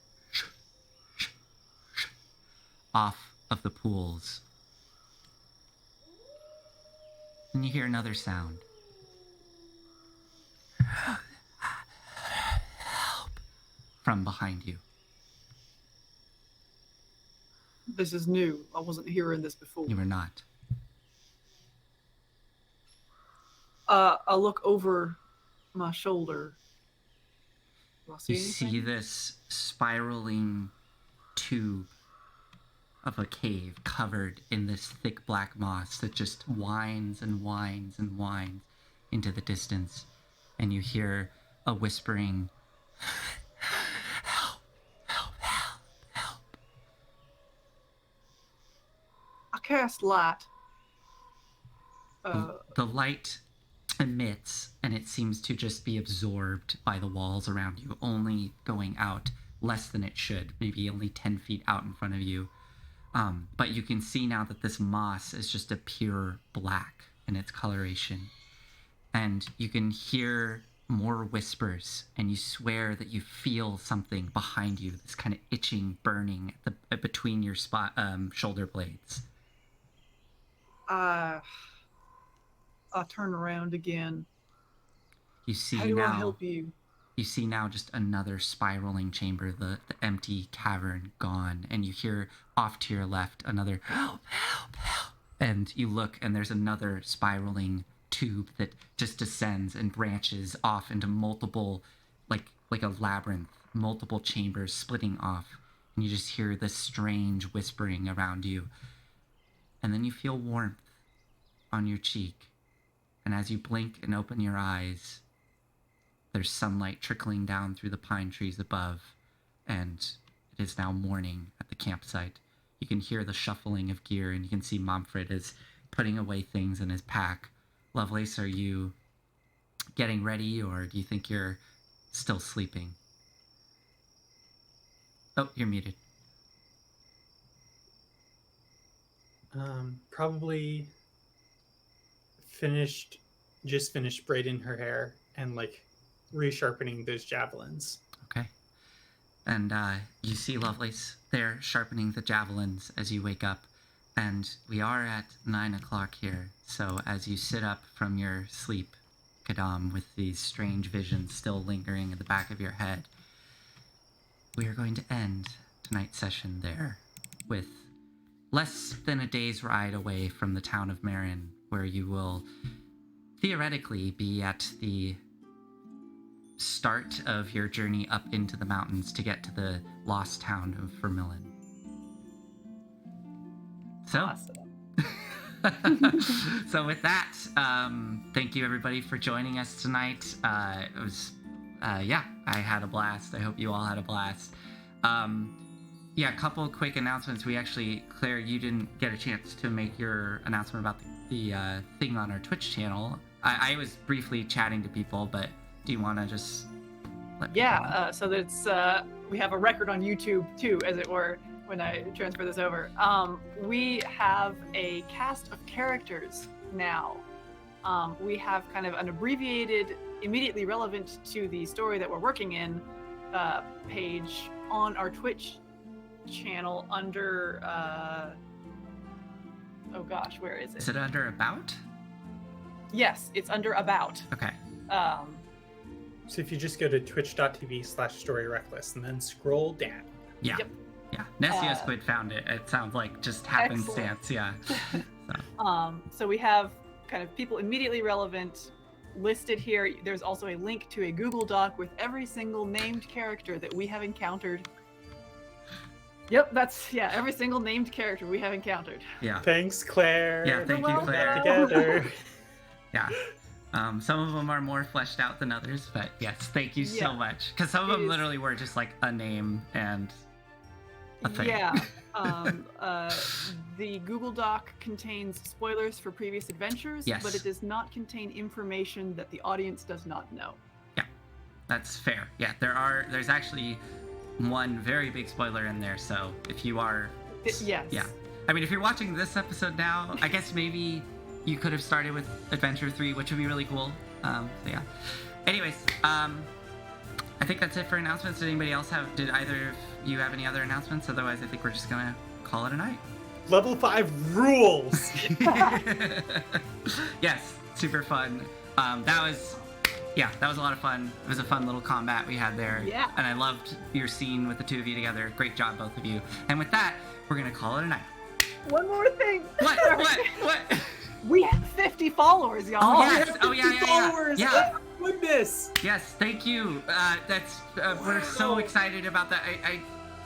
off of the pools. And you hear another sound. Help! From behind you. This is new. I wasn't hearing this before. You are not. I look over my shoulder. Do I see You anything? see this spiraling tube of a cave covered in this thick black moss that just winds and winds and winds into the distance. And you hear a whispering, help, help, help, help. I cast light. The light emits, and it seems to just be absorbed by the walls around you, only going out less than it should, maybe only 10 feet out in front of you. But you can see now that this moss is just a pure black in its coloration. And you can hear more whispers, and you swear that you feel something behind you, this kind of itching, burning between your shoulder blades. I turn around again. You see How do I now. help you? You see now just another spiraling chamber, the empty cavern gone, and you hear off to your left another help, help, help. And you look, and there's another spiraling tube that just descends and branches off into multiple, like a labyrinth, multiple chambers splitting off. And you just hear this strange whispering around you. And then you feel warmth on your cheek. And as you blink and open your eyes, there's sunlight trickling down through the pine trees above, and it is now morning at the campsite. You can hear the shuffling of gear, and you can see Momfred is putting away things in his pack. Lovelace, are you getting ready, or do you think you're still sleeping? Oh, you're muted. Probably just finished braiding her hair and like resharpening those javelins. Okay. And you see Lovelace there sharpening the javelins as you wake up. And we are at 9 o'clock here. So as you sit up from your sleep, Kadam, with these strange visions still lingering in the back of your head, we are going to end tonight's session there with less than a day's ride away from the town of Marin, where you will theoretically be at the start of your journey up into the mountains to get to the lost town of Vermillion. So, Awesome. so with that, thank you everybody for joining us tonight. It was, yeah, I had a blast. I hope you all had a blast. Yeah, a couple quick announcements. We actually, Claire, you didn't get a chance to make your announcement about the thing on our Twitch channel. I was briefly chatting to people, but do you want to just let people know? Yeah, so that's we have a record on YouTube too, as it were, when I transfer this over. We have a cast of characters now. We have kind of an abbreviated, immediately relevant to the story that we're working in page on our Twitch channel under oh gosh, where is it? Is it under About? Yes, it's under About. Okay. So if you just go to twitch.tv/storyreckless and then scroll down. Yeah. Yep. Yeah. Nessia Squid found it. It sounds like just happenstance. Yeah. So we have kind of people immediately relevant listed here. There's also a link to a Google Doc with every single named character that we have encountered. Yep, that's every single named character we have encountered. Yeah. Thanks, Claire. Yeah, thank you, welcome. Claire. Together. Yeah. Some of them are more fleshed out than others, but yes, thank you so Yeah. much. Because some of It them is- literally were just like a name and a thing. Yeah. The Google Doc contains spoilers for previous adventures, Yes. but it does not contain information that the audience does not know. That's fair. Yeah, there's actually one very big spoiler in there, so if you are Yes. Yeah. I mean, if you're watching this episode now, I guess maybe you could have started with Adventure 3, which would be really cool. So yeah. Anyways, I think that's it for announcements. Did either of you have any other announcements? Otherwise, I think we're just gonna call it a night. Level 5 rules. Yes, super fun. That was a lot of fun. It was a fun little combat we had there. Yeah. And I loved your scene with the two of you together. Great job, both of you. And with that, we're gonna call it a night. One more thing. What? We have 50 followers, y'all. Oh, yes. We have Oh, yeah, 50 yeah. followers. Yeah. Oh, my goodness. Yes, thank you. We're so Wow. excited about that.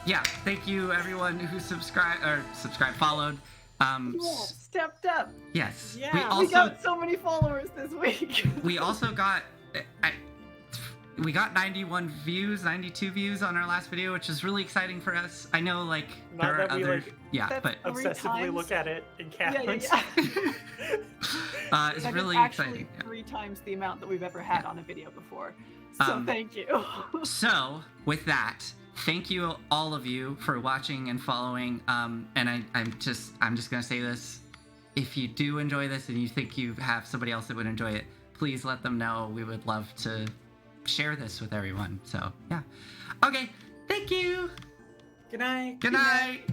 Yeah, thank you everyone who followed. Cool. Stepped up. Yes. Yeah. We got so many followers this week. We also got we got 92 views on our last video, which is really exciting for us. I know, like, Not there are that we, other, like, yeah, That's but Three Obsessively times? look at it in count. Yeah. it's That is really actually exciting. Yeah. 3 times the amount that we've ever had Yeah. on a video before. So thank you. So, with that, thank you all of you for watching and following. And I'm just gonna say this: if you do enjoy this and you think you have somebody else that would enjoy it, please let them know. We would love to share this with everyone. So yeah. Okay. Thank you. Good night. Good night.